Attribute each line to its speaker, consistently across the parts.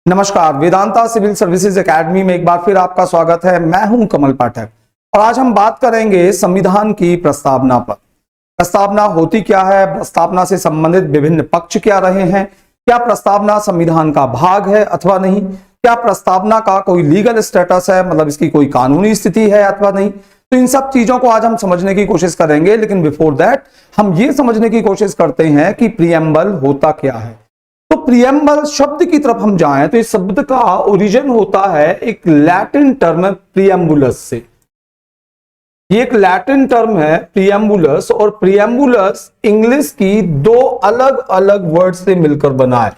Speaker 1: नमस्कार, Vedanta civil services academy में एक बार फिर आपका स्वागत है। मैं हूं कमल पाठक और आज हम बात करेंगे संविधान की प्रस्तावना पर। प्रस्तावना होती क्या है, प्रस्तावना से संबंधित विभिन्न पक्ष क्या रहे हैं, क्या प्रस्तावना संविधान का भाग है अथवा नहीं, क्या प्रस्तावना का कोई लीगल स्टेटस है, मतलब इसकी कोई कानूनी स्थिति है अथवा नहीं। तो इन सब चीजों को आज हम समझने की कोशिश करेंगे, लेकिन बिफोर दैट हम ये समझने की कोशिश करते हैं कि प्रीएम्बल होता क्या है। तो प्रीएम्बल शब्द की तरफ हम जाएं तो इस शब्द का ओरिजिन होता है एक लैटिन टर्म प्रीएम्बुलस से। ये एक लैटिन टर्म है प्रीएम्बुलस, और प्रीएम्बुलस इंग्लिश की दो अलग अलग वर्ड से मिलकर बना है।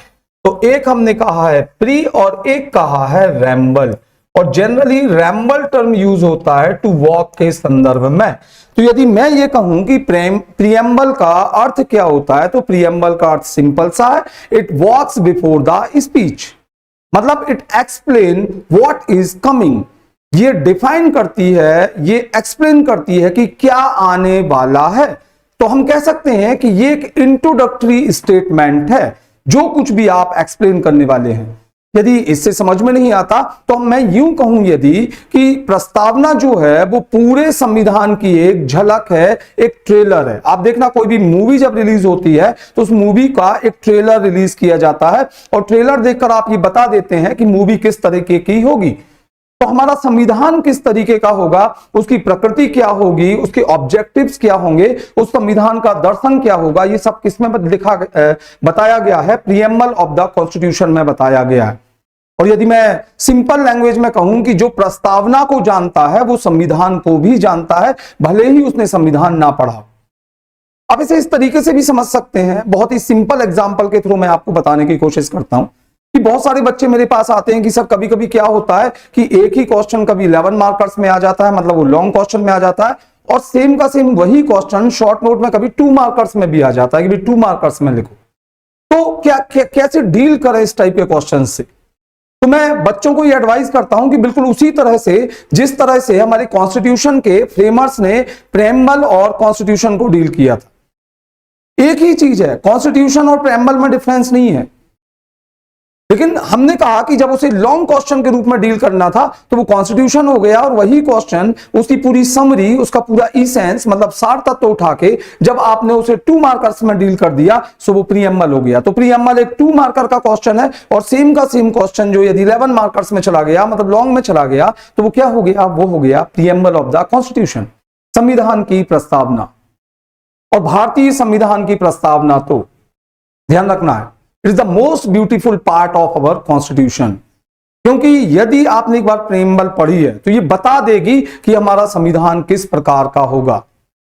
Speaker 1: तो एक हमने कहा है प्री और एक कहा है रैम्बल, और जनरली रैम्बल टर्म यूज होता है टू वॉक के संदर्भ में। तो यदि मैं ये कहूं कि प्रीएम्बल का अर्थ क्या होता है, तो प्रीएम्बल का अर्थ सिंपल सा है, it walks before the speech, मतलब it explain what is coming. ये डिफाइन करती है, ये एक्सप्लेन करती है कि क्या आने वाला है। तो हम कह सकते हैं कि ये एक इंट्रोडक्टरी स्टेटमेंट है, जो कुछ भी आप एक्सप्लेन करने वाले हैं। यदि इससे समझ में नहीं आता तो मैं यूं कहूं यदि कि प्रस्तावना जो है वो पूरे संविधान की एक झलक है, एक ट्रेलर है। आप देखना कोई भी मूवी जब रिलीज होती है तो उस मूवी का एक ट्रेलर रिलीज किया जाता है, और ट्रेलर देखकर आप ये बता देते हैं कि मूवी किस तरीके की होगी। तो हमारा संविधान किस तरीके का होगा, उसकी प्रकृति क्या होगी, उसके ऑब्जेक्टिव्स क्या होंगे, उस संविधान का दर्शन क्या होगा, ये सब किसमें बताया गया है, प्रीएम्बल ऑफ द कॉन्स्टिट्यूशन में बताया गया है। और यदि मैं सिंपल लैंग्वेज में कहूं कि जो प्रस्तावना को जानता है वो संविधान को भी जानता है, भले ही उसने संविधान ना पढ़ा। अब इसे इस तरीके से भी समझ सकते हैं, बहुत ही सिंपल एग्जांपल के थ्रू मैं आपको बताने की कोशिश करता हूं कि बहुत सारे बच्चे मेरे पास आते हैं कि सर कभी कभी क्या होता है कि एक ही क्वेश्चन कभी 11 मार्कर्स में आ जाता है, मतलब वो लॉन्ग क्वेश्चन में आ जाता है, और सेम का सेम वही क्वेश्चन शॉर्ट नोट में कभी 2 मार्कर्स में भी आ जाता है कि 2 मार्कर्स में लिखो। तो कैसे डील करें इस टाइप के क्वेश्चन से। तो मैं बच्चों को ये एडवाइस करता हूं कि बिल्कुल उसी तरह से जिस तरह से हमारे कॉन्स्टिट्यूशन के फ्रेमर्स ने प्रेम्बल और कॉन्स्टिट्यूशन को डील किया था। एक ही चीज है, कॉन्स्टिट्यूशन और प्रेम्बल में डिफरेंस नहीं है, लेकिन हमने कहा कि जब उसे लॉन्ग क्वेश्चन के रूप में डील करना था तो वो कॉन्स्टिट्यूशन हो गया, और वही क्वेश्चन उसकी पूरी समरी, उसका पूरा इसेंस, मतलब सार तत्व उठा के जब आपने उसे 2 मार्कर्स में डील कर दिया सो वो प्रीएम्बल हो गया। तो प्रीएम्बल एक 2 मार्कर का क्वेश्चन है, और सेम का सेम क्वेश्चन जो यदि 11 मार्कर्स में चला गया, मतलब लॉन्ग में चला गया, तो वो क्या हो गया, वो हो गया प्रीएम्बल ऑफ द कॉन्स्टिट्यूशन, संविधान की प्रस्तावना। और भारतीय संविधान की प्रस्तावना तो ध्यान रखना है, it is the most beautiful part of our constitution, क्योंकि यदि आपने एक बार प्रीएम्बल पढ़ी है तो ये बता देगी कि हमारा संविधान किस प्रकार का होगा,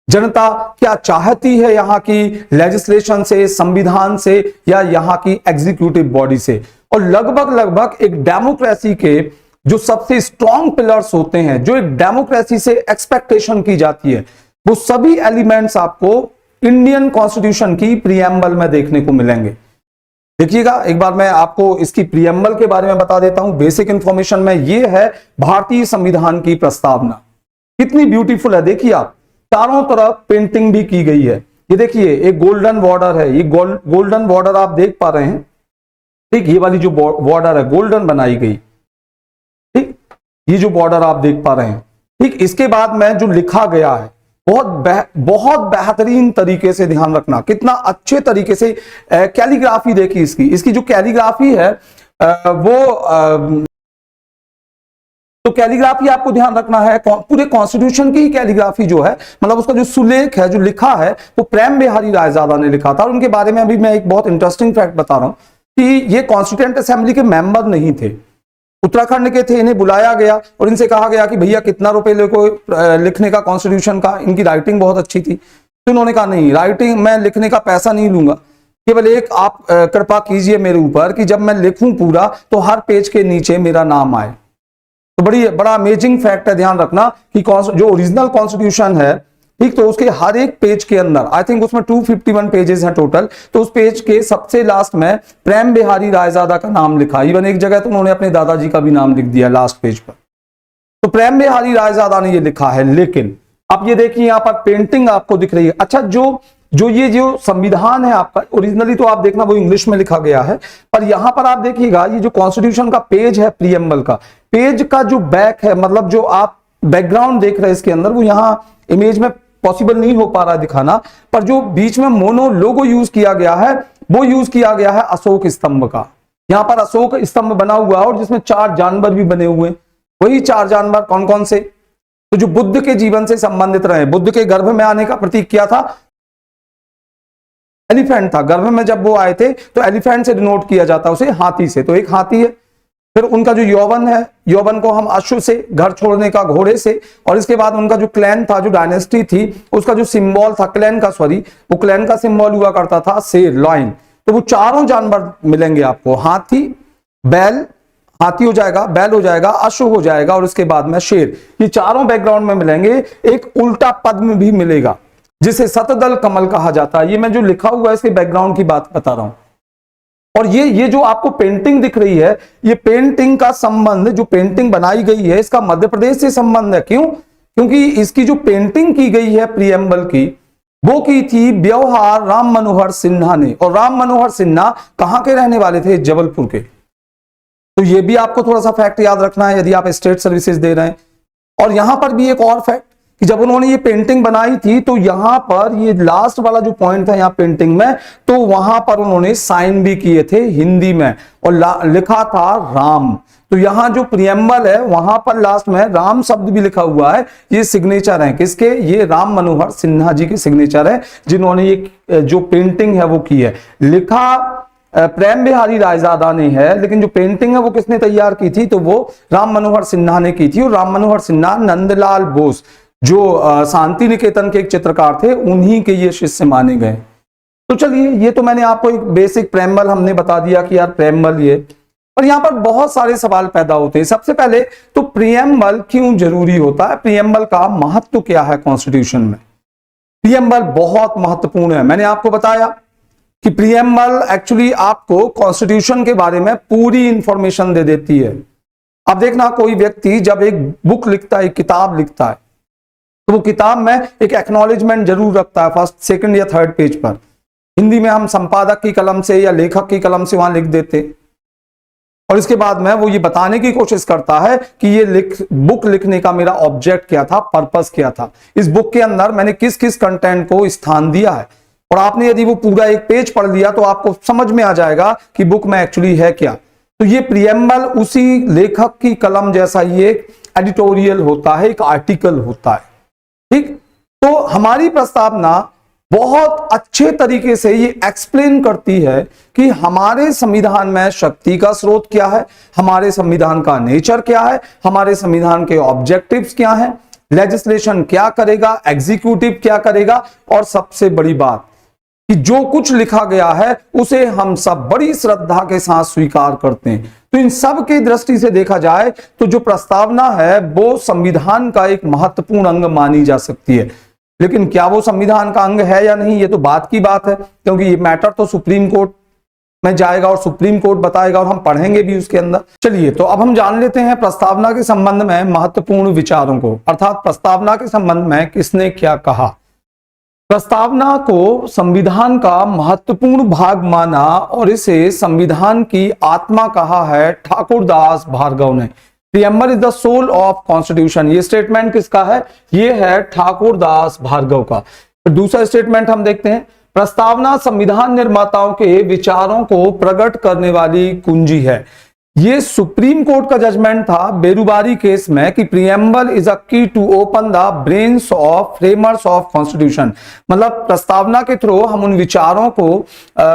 Speaker 1: जनता क्या चाहती है यहाँ की लेजिस्लेशन से, संविधान से, या यहाँ की एग्जीक्यूटिव बॉडी से। और लगभग एक डेमोक्रेसी के जो सबसे स्ट्रॉन्ग पिलर्स होते हैं, जो एक डेमोक्रेसी से एक्सपेक्टेशन की जाती है, वो सभी एलिमेंट्स आपको इंडियन कॉन्स्टिट्यूशन की प्रीएम्बल में देखने को मिलेंगे। देखिएगा, एक बार मैं आपको इसकी प्रीएम्बल के बारे में बता देता हूं। बेसिक इंफॉर्मेशन में ये है भारतीय संविधान की प्रस्तावना, कितनी ब्यूटीफुल है। देखिए आप, चारों तरफ पेंटिंग भी की गई है। ये देखिए एक गोल्डन बॉर्डर है, ये गोल्डन बॉर्डर आप देख पा रहे हैं, ठीक, ये वाली जो बॉर्डर है गोल्डन बनाई गई, ठीक, ये जो बॉर्डर आप देख पा रहे हैं, ठीक। इसके बाद में जो लिखा गया है बहुत बेहतरीन तरीके से, ध्यान रखना कितना अच्छे तरीके से कैलीग्राफी देखी इसकी जो कैलीग्राफी है तो कैलीग्राफी आपको ध्यान रखना है, पूरे कॉन्स्टिट्यूशन की कैलीग्राफी जो है, मतलब उसका जो सुलेख है, जो लिखा है, वो प्रेम बिहारी रायजादा ने लिखा था। और उनके बारे में अभी मैं एक बहुत इंटरेस्टिंग फैक्ट बता रहा हूं कि ये कॉन्स्टिट्यूएंट असेंबली के मेंबर नहीं थे, उत्तराखंड के थे। इन्हें बुलाया गया और इनसे कहा गया कि भैया कितना रुपए लिखने का कॉन्स्टिट्यूशन का। इनकी राइटिंग बहुत अच्छी थी, तो उन्होंने कहा नहीं, राइटिंग मैं लिखने का पैसा नहीं लूंगा, केवल एक आप कृपा कीजिए मेरे ऊपर कि जब मैं लिखूं पूरा तो हर पेज के नीचे मेरा नाम आए। तो बड़ा अमेजिंग फैक्ट है, ध्यान रखना कि जो ओरिजिनल कॉन्स्टिट्यूशन है, ठीक, तो उसके हर एक पेज के अंदर, आई थिंक उसमें 251 पेजेस हैं टोटल, तो उस पेज के सबसे लास्ट में प्रेम बिहारी रायजादा का नाम लिखा। इवन एक जगह तो उन्होंने अपने दादाजी का भी नाम लिख दिया लास्ट पेज पर। तो प्रेम बिहारी रायजादा ने ये लिखा है। लेकिन अब ये देखिए यहाँ पर पेंटिंग आपको दिख रही है। अच्छा, जो जो ये संविधान है आपका, ओरिजिनली तो आप देखना वो इंग्लिश में लिखा गया है, पर यहां पर आप देखिएगा ये जो कॉन्स्टिट्यूशन का पेज है, प्रीएम्बल का पेज का जो बैक है, मतलब जो आप बैकग्राउंड देख रहे हैं इसके अंदर, वो यहां इमेज में पॉसिबल नहीं हो पा रहा है दिखाना, पर जो बीच में मोनो लोगो यूज किया गया है वो यूज किया गया है अशोक स्तंभ का। यहां पर अशोक स्तंभ बना हुआ है और जिसमें 4 जानवर भी बने हुए हैं। वही 4 जानवर कौन कौन से? तो जो बुद्ध के जीवन से संबंधित रहे, बुद्ध के गर्भ में आने का प्रतीक क्या था? एलिफेंट था। गर्भ में जब वो आए थे तो एलिफेंट से डिनोट किया जाता है उसे, हाथी से, तो एक हाथी है। फिर उनका जो यौवन है, यौवन को हम अश्व से, घर छोड़ने का घोड़े से, और इसके बाद उनका जो क्लैन था, जो डायनेस्टी थी, उसका जो सिंबल था क्लैन का, सॉरी वो क्लैन का सिंबल हुआ करता था शेर, लॉयन। तो वो चारों जानवर मिलेंगे आपको, हाथी, बैल, हाथी हो जाएगा, बैल हो जाएगा, अश्व हो जाएगा और उसके बाद में शेर, ये चारों बैकग्राउंड में मिलेंगे। एक उल्टा पद्म भी मिलेगा जिसे शतदल कमल कहा जाता है। ये मैं जो लिखा हुआ है इसके बैकग्राउंड की बात बता रहा हूं। और ये जो आपको पेंटिंग दिख रही है, ये पेंटिंग का संबंध, जो पेंटिंग बनाई गई है इसका मध्य प्रदेश से संबंध है। क्यों? क्योंकि इसकी जो पेंटिंग की गई है प्रीएम्बल की, वो की थी व्यवहार राम मनोहर सिन्हा ने। और राम मनोहर सिन्हा कहां के रहने वाले थे? जबलपुर के। तो ये भी आपको थोड़ा सा फैक्ट याद रखना है यदि आप स्टेट सर्विसेज दे रहे हैं। और यहां पर भी एक और फैक्ट कि जब उन्होंने ये पेंटिंग बनाई थी तो यहां पर ये लास्ट वाला जो पॉइंट था यहां पेंटिंग में, तो वहां पर उन्होंने साइन भी किए थे हिंदी में और लिखा था राम। तो यहां जो प्रीएम्बल है वहां पर लास्ट में राम शब्द भी लिखा हुआ है। ये सिग्नेचर है किसके? ये राम मनोहर सिन्हा जी के सिग्नेचर है, जिन्होंने ये जो पेंटिंग है वो की है। लिखा प्रेम बिहारी रायजादा ने है, लेकिन जो पेंटिंग है वो किसने तैयार की थी? तो वो राम मनोहर सिन्हा ने की थी। और राम मनोहर सिन्हा नंदलाल बोस जो शांति निकेतन के एक चित्रकार थे, उन्हीं के ये शिष्य माने गए। तो चलिए, ये तो मैंने आपको एक बेसिक प्रेम्बल हमने बता दिया कि यार प्रेम्बल ये। और यहां पर बहुत सारे सवाल पैदा होते हैं। सबसे पहले तो प्रीएम्बल क्यों जरूरी होता है? प्रीएम्बल का महत्व क्या है कॉन्स्टिट्यूशन में? प्रीएम्बल बहुत महत्वपूर्ण है। मैंने आपको बताया कि प्रीएम्बल एक्चुअली आपको कॉन्स्टिट्यूशन के बारे में पूरी इंफॉर्मेशन दे देती है। अब देखना, कोई व्यक्ति जब एक बुक लिखता है, एक किताब लिखता है, तो वो किताब में एक एक्नॉलेजमेंट जरूर रखता है फर्स्ट, सेकंड या थर्ड पेज पर। हिंदी में हम संपादक की कलम से या लेखक की कलम से वहां लिख देते, और इसके बाद में वो ये बताने की कोशिश करता है कि ये बुक लिखने का मेरा ऑब्जेक्ट क्या था, पर्पस क्या था, इस बुक के अंदर मैंने किस किस कंटेंट को स्थान दिया है। और आपने यदि वो पूरा एक पेज पढ़ लिया तो आपको समझ में आ जाएगा कि बुक में एक्चुअली है क्या। तो ये प्रीएम्बल उसी लेखक की कलम जैसा ही एक एडिटोरियल होता है, एक आर्टिकल होता है। ठीक, तो हमारी प्रस्तावना बहुत अच्छे तरीके से ये एक्सप्लेन करती है कि हमारे संविधान में शक्ति का स्रोत क्या है, हमारे संविधान का नेचर क्या है, हमारे संविधान के ऑब्जेक्टिव्स क्या हैं, लेजिस्लेशन क्या करेगा, एग्जीक्यूटिव क्या करेगा, और सबसे बड़ी बात कि जो कुछ लिखा गया है उसे हम सब बड़ी श्रद्धा के साथ स्वीकार करते हैं। तो इन सब की दृष्टि से देखा जाए तो जो प्रस्तावना है वो संविधान का एक महत्वपूर्ण अंग मानी जा सकती है। लेकिन क्या वो संविधान का अंग है या नहीं, ये तो बात की बात है, क्योंकि ये मैटर तो सुप्रीम कोर्ट में जाएगा और सुप्रीम कोर्ट बताएगा और हम पढ़ेंगे भी उसके अंदर। चलिए, तो अब हम जान लेते हैं प्रस्तावना के संबंध में महत्वपूर्ण विचारों को, अर्थात प्रस्तावना के संबंध में किसने क्या कहा। प्रस्तावना को संविधान का महत्वपूर्ण भाग माना और इसे संविधान की आत्मा कहा है ठाकुरदास भार्गव ने। Preamble is the soul of constitution, ये स्टेटमेंट किसका है? ये है ठाकुरदास भार्गव का। तो दूसरा स्टेटमेंट हम देखते हैं, प्रस्तावना संविधान निर्माताओं के विचारों को प्रकट करने वाली कुंजी है। ये सुप्रीम कोर्ट का जजमेंट था बेरुबारी केस में कि preamble is a key to open the brains of framers of constitution. मतलब प्रस्तावना के थ्रू हम उन विचारों को,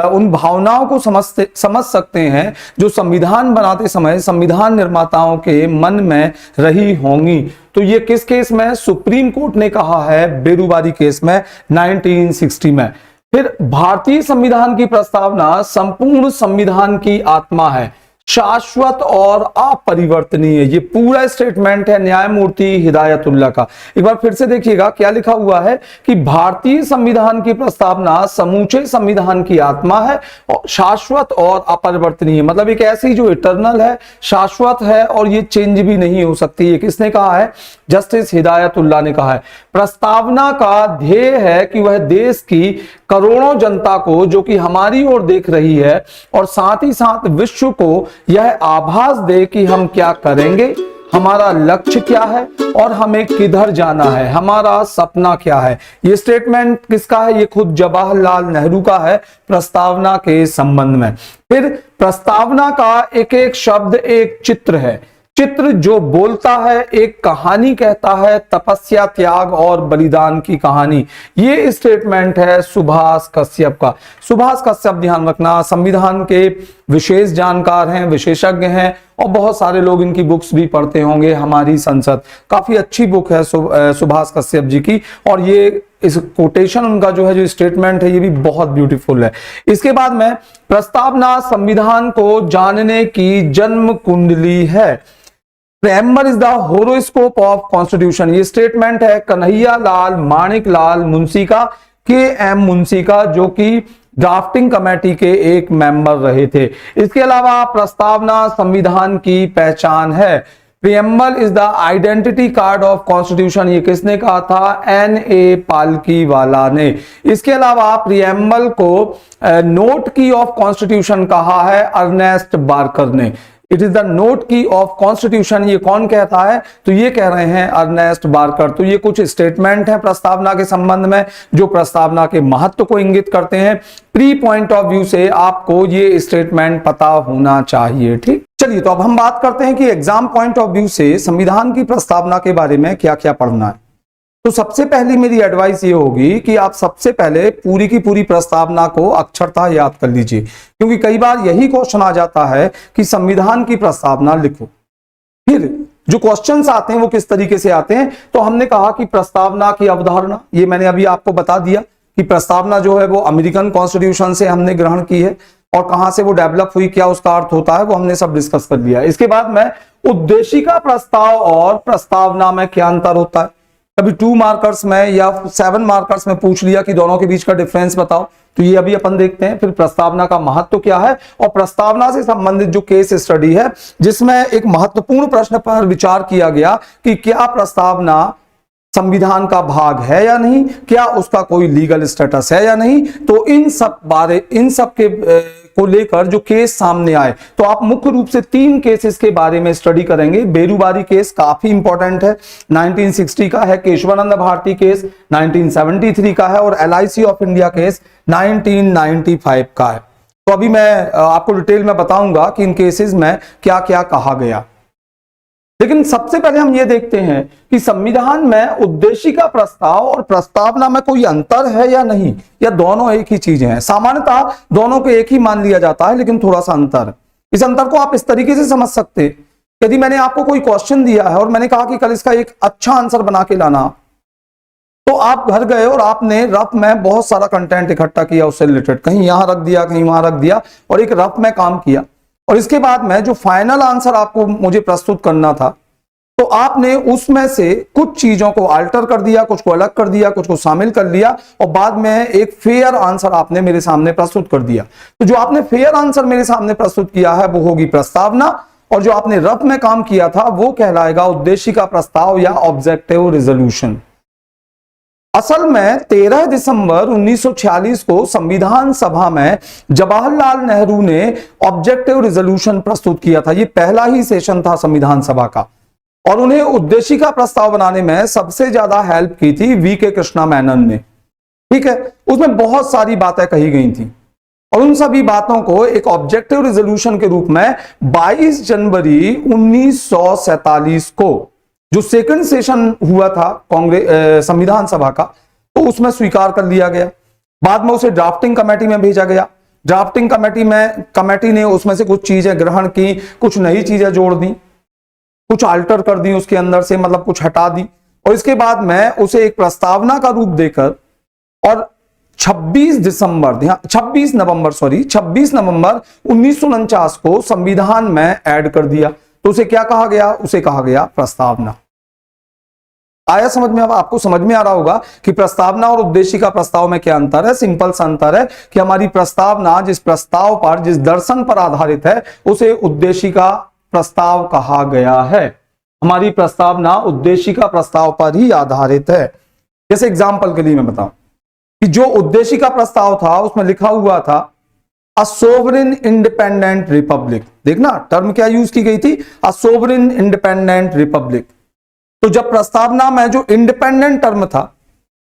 Speaker 1: उन भावनाओं को समझ सकते हैं जो संविधान बनाते समय संविधान निर्माताओं के मन में रही होंगी। तो ये किस केस में? सुप्रीम कोर्ट ने कहा है बेरुबारी केस में 1960 में। फिर भारतीय संविधान की प्रस्तावना संपूर्ण संविधान की आत्मा है। शाश्वत और अपरिवर्तनीय। ये पूरा स्टेटमेंट है न्यायमूर्ति हिदायतुल्लाह का। एक बार फिर से देखिएगा क्या लिखा हुआ है कि भारतीय संविधान की प्रस्तावना समूचे संविधान की आत्मा है और शाश्वत और अपरिवर्तनीय, मतलब एक ऐसी जो इटर्नल है, शाश्वत है और ये चेंज भी नहीं हो सकती। ये किसने कहा है? जस्टिस हिदायतुल्लाह ने कहा है। प्रस्तावना का ध्येय है कि वह देश की करोड़ों जनता को, जो कि हमारी ओर देख रही है, और साथ ही साथ विश्व को यह आभास दे कि हम क्या करेंगे, हमारा लक्ष्य क्या है और हमें किधर जाना है, हमारा सपना क्या है। ये स्टेटमेंट किसका है? ये खुद जवाहरलाल नेहरू का है प्रस्तावना के संबंध में। फिर प्रस्तावना का एक एक शब्द एक चित्र है। चित्र जो बोलता है, एक कहानी कहता है, तपस्या, त्याग और बलिदान की कहानी। ये स्टेटमेंट है सुभाष कश्यप का। सुभाष कश्यप, ध्यान रखना, संविधान के विशेष जानकार हैं, विशेषज्ञ हैं और बहुत सारे लोग इनकी बुक्स भी पढ़ते होंगे। हमारी संसद, काफी अच्छी बुक है सुभाष कश्यप जी की, और ये इस कोटेशन उनका जो है, जो स्टेटमेंट है, ये भी बहुत ब्यूटीफुल है। इसके बाद में प्रस्तावना संविधान को जानने की जन्म कुंडली है। Preamble is the horoscope of constitution. ये स्टेटमेंट है कन्हैया लाल माणिक लाल मुंशी का, के.एम. मुंशी का, जो कि ड्राफ्टिंग कमेटी के एक मेंबर रहे थे। इसके अलावा प्रस्तावना संविधान की पहचान है। Preamble is the identity card of constitution. ये किसने कहा था? N.A. पालकीवाला ने। इसके अलावा प्रियम्बल को नोट की ऑफ कॉन्स्टिट्यूशन कहा है अर्नेस्ट बार्कर ने। इट इज द नोट की ऑफ कॉन्स्टिट्यूशन, ये कौन कहता है? तो ये कह रहे हैं अर्नेस्ट बार्कर। तो ये कुछ स्टेटमेंट हैं प्रस्तावना के संबंध में जो प्रस्तावना के महत्व को इंगित करते हैं। प्री पॉइंट ऑफ व्यू से आपको ये स्टेटमेंट पता होना चाहिए। ठीक, चलिए तो अब हम बात करते हैं कि एग्जाम पॉइंट ऑफ व्यू से संविधान की प्रस्तावना के बारे में क्या क्या पढ़ना है। तो सबसे पहली मेरी एडवाइस ये होगी कि आप सबसे पहले पूरी की पूरी प्रस्तावना को अक्षरशः याद कर लीजिए, क्योंकि कई बार यही क्वेश्चन आ जाता है कि संविधान की प्रस्तावना लिखो। फिर जो क्वेश्चंस आते हैं वो किस तरीके से आते हैं? तो हमने कहा कि प्रस्तावना की अवधारणा, ये मैंने अभी आपको बता दिया कि प्रस्तावना जो है वो अमेरिकन कॉन्स्टिट्यूशन से हमने ग्रहण की है, और कहां से वो डेवलप हुई, क्या उसका अर्थ होता है, वो हमने सब डिस्कस कर लिया। इसके बाद में उद्देशिका प्रस्ताव और प्रस्तावना में क्या अंतर होता है। कभी 2 मार्कर्स में या 7 मार्कर्स में पूछ लिया कि दोनों के बीच का डिफरेंस बताओ, तो ये अभी अपन देखते हैं। फिर प्रस्तावना का महत्व क्या है, और प्रस्तावना से संबंधित जो केस स्टडी है जिसमें एक महत्वपूर्ण प्रश्न पर विचार किया गया कि क्या प्रस्तावना संविधान का भाग है या नहीं, क्या उसका कोई लीगल स्टेटस है या नहीं। तो इन सब के को लेकर जो केस सामने आए, तो आप मुख्य रूप से 3 केसेस के बारे में स्टडी करेंगे। बेरूबारी केस काफी इंपॉर्टेंट है, 1960 का है। केशवानंद भारती केस 1973 का है, और LIC ऑफ इंडिया केस 1995 का है। तो अभी मैं आपको डिटेल में बताऊंगा कि इन केसेस में क्या क्या कहा गया। लेकिन सबसे पहले हम ये देखते हैं कि संविधान में उद्देशिका प्रस्ताव और प्रस्तावना में कोई अंतर है या नहीं, या दोनों एक ही चीजें हैं। सामान्यतः दोनों को एक ही मान लिया जाता है, लेकिन थोड़ा सा अंतर है। इस अंतर को आप इस तरीके से समझ सकते हैं, यदि मैंने आपको कोई क्वेश्चन दिया है और मैंने कहा कि कल इसका एक अच्छा आंसर बना के लाना, तो आप घर गए और आपने रफ में बहुत सारा कंटेंट इकट्ठा किया उससे रिलेटेड, कहीं यहां रख दिया, कहीं वहां रख दिया, और एक रफ में काम किया, और इसके बाद में जो फाइनल आंसर आपको मुझे प्रस्तुत करना था, तो आपने उसमें से कुछ चीजों को अल्टर कर दिया, कुछ को अलग कर दिया, कुछ को शामिल कर लिया, और बाद में एक फेयर आंसर आपने मेरे सामने प्रस्तुत कर दिया। तो जो आपने फेयर आंसर मेरे सामने प्रस्तुत किया है वो होगी प्रस्तावना, और जो आपने रफ में काम किया था वो कहलाएगा उद्देशिका प्रस्ताव या ऑब्जेक्टिव रेजोल्यूशन। असल में 13 दिसंबर 1946 को संविधान सभा में जवाहरलाल नेहरू ने ऑब्जेक्टिव रेजोल्यूशन प्रस्तुत किया था। ये पहला ही सेशन था संविधान सभा का, और उन्हें उद्देशिका प्रस्ताव बनाने में सबसे ज्यादा हेल्प की थी V.K. कृष्णा मेनन ने। ठीक है, उसमें बहुत सारी बातें कही गई थी, और उन सभी बातों को एक ऑब्जेक्टिव रेजोल्यूशन के रूप में 22 जनवरी 1947 को, जो सेकंड सेशन हुआ था कांग्रेस संविधान सभा का, तो उसमें स्वीकार कर लिया गया। बाद में उसे ड्राफ्टिंग कमेटी में भेजा गया। ड्राफ्टिंग कमेटी ने उसमें से कुछ चीजें ग्रहण की, कुछ नई चीजें जोड़ दी, कुछ अल्टर कर दी उसके अंदर से, मतलब कुछ हटा दी, और इसके बाद में उसे एक प्रस्तावना का रूप देकर और 26 नवंबर 1949 को संविधान में ऐड कर दिया। तो उसे क्या कहा गया? उसे कहा गया प्रस्तावना। आया समझ में? अब आपको समझ में आ रहा होगा कि प्रस्तावना और उद्देशिका प्रस्ताव में क्या अंतर है। सिंपल सा अंतर है कि हमारी प्रस्तावना जिस प्रस्ताव पर, जिस दर्शन पर आधारित है, उसे उद्देशिका प्रस्ताव कहा गया है। हमारी प्रस्तावना उद्देशिका प्रस्ताव पर ही आधारित है। जैसे एग्जाम्पल के लिए मैं बताऊं कि जो उद्देशिका प्रस्ताव था उसमें लिखा हुआ था अ सोवरेन इंडिपेंडेंट रिपब्लिक। देखना टर्म क्या यूज की गई थी? अ सोवरेन इंडिपेंडेंट रिपब्लिक। तो जब प्रस्तावना में जो इंडिपेंडेंट टर्म था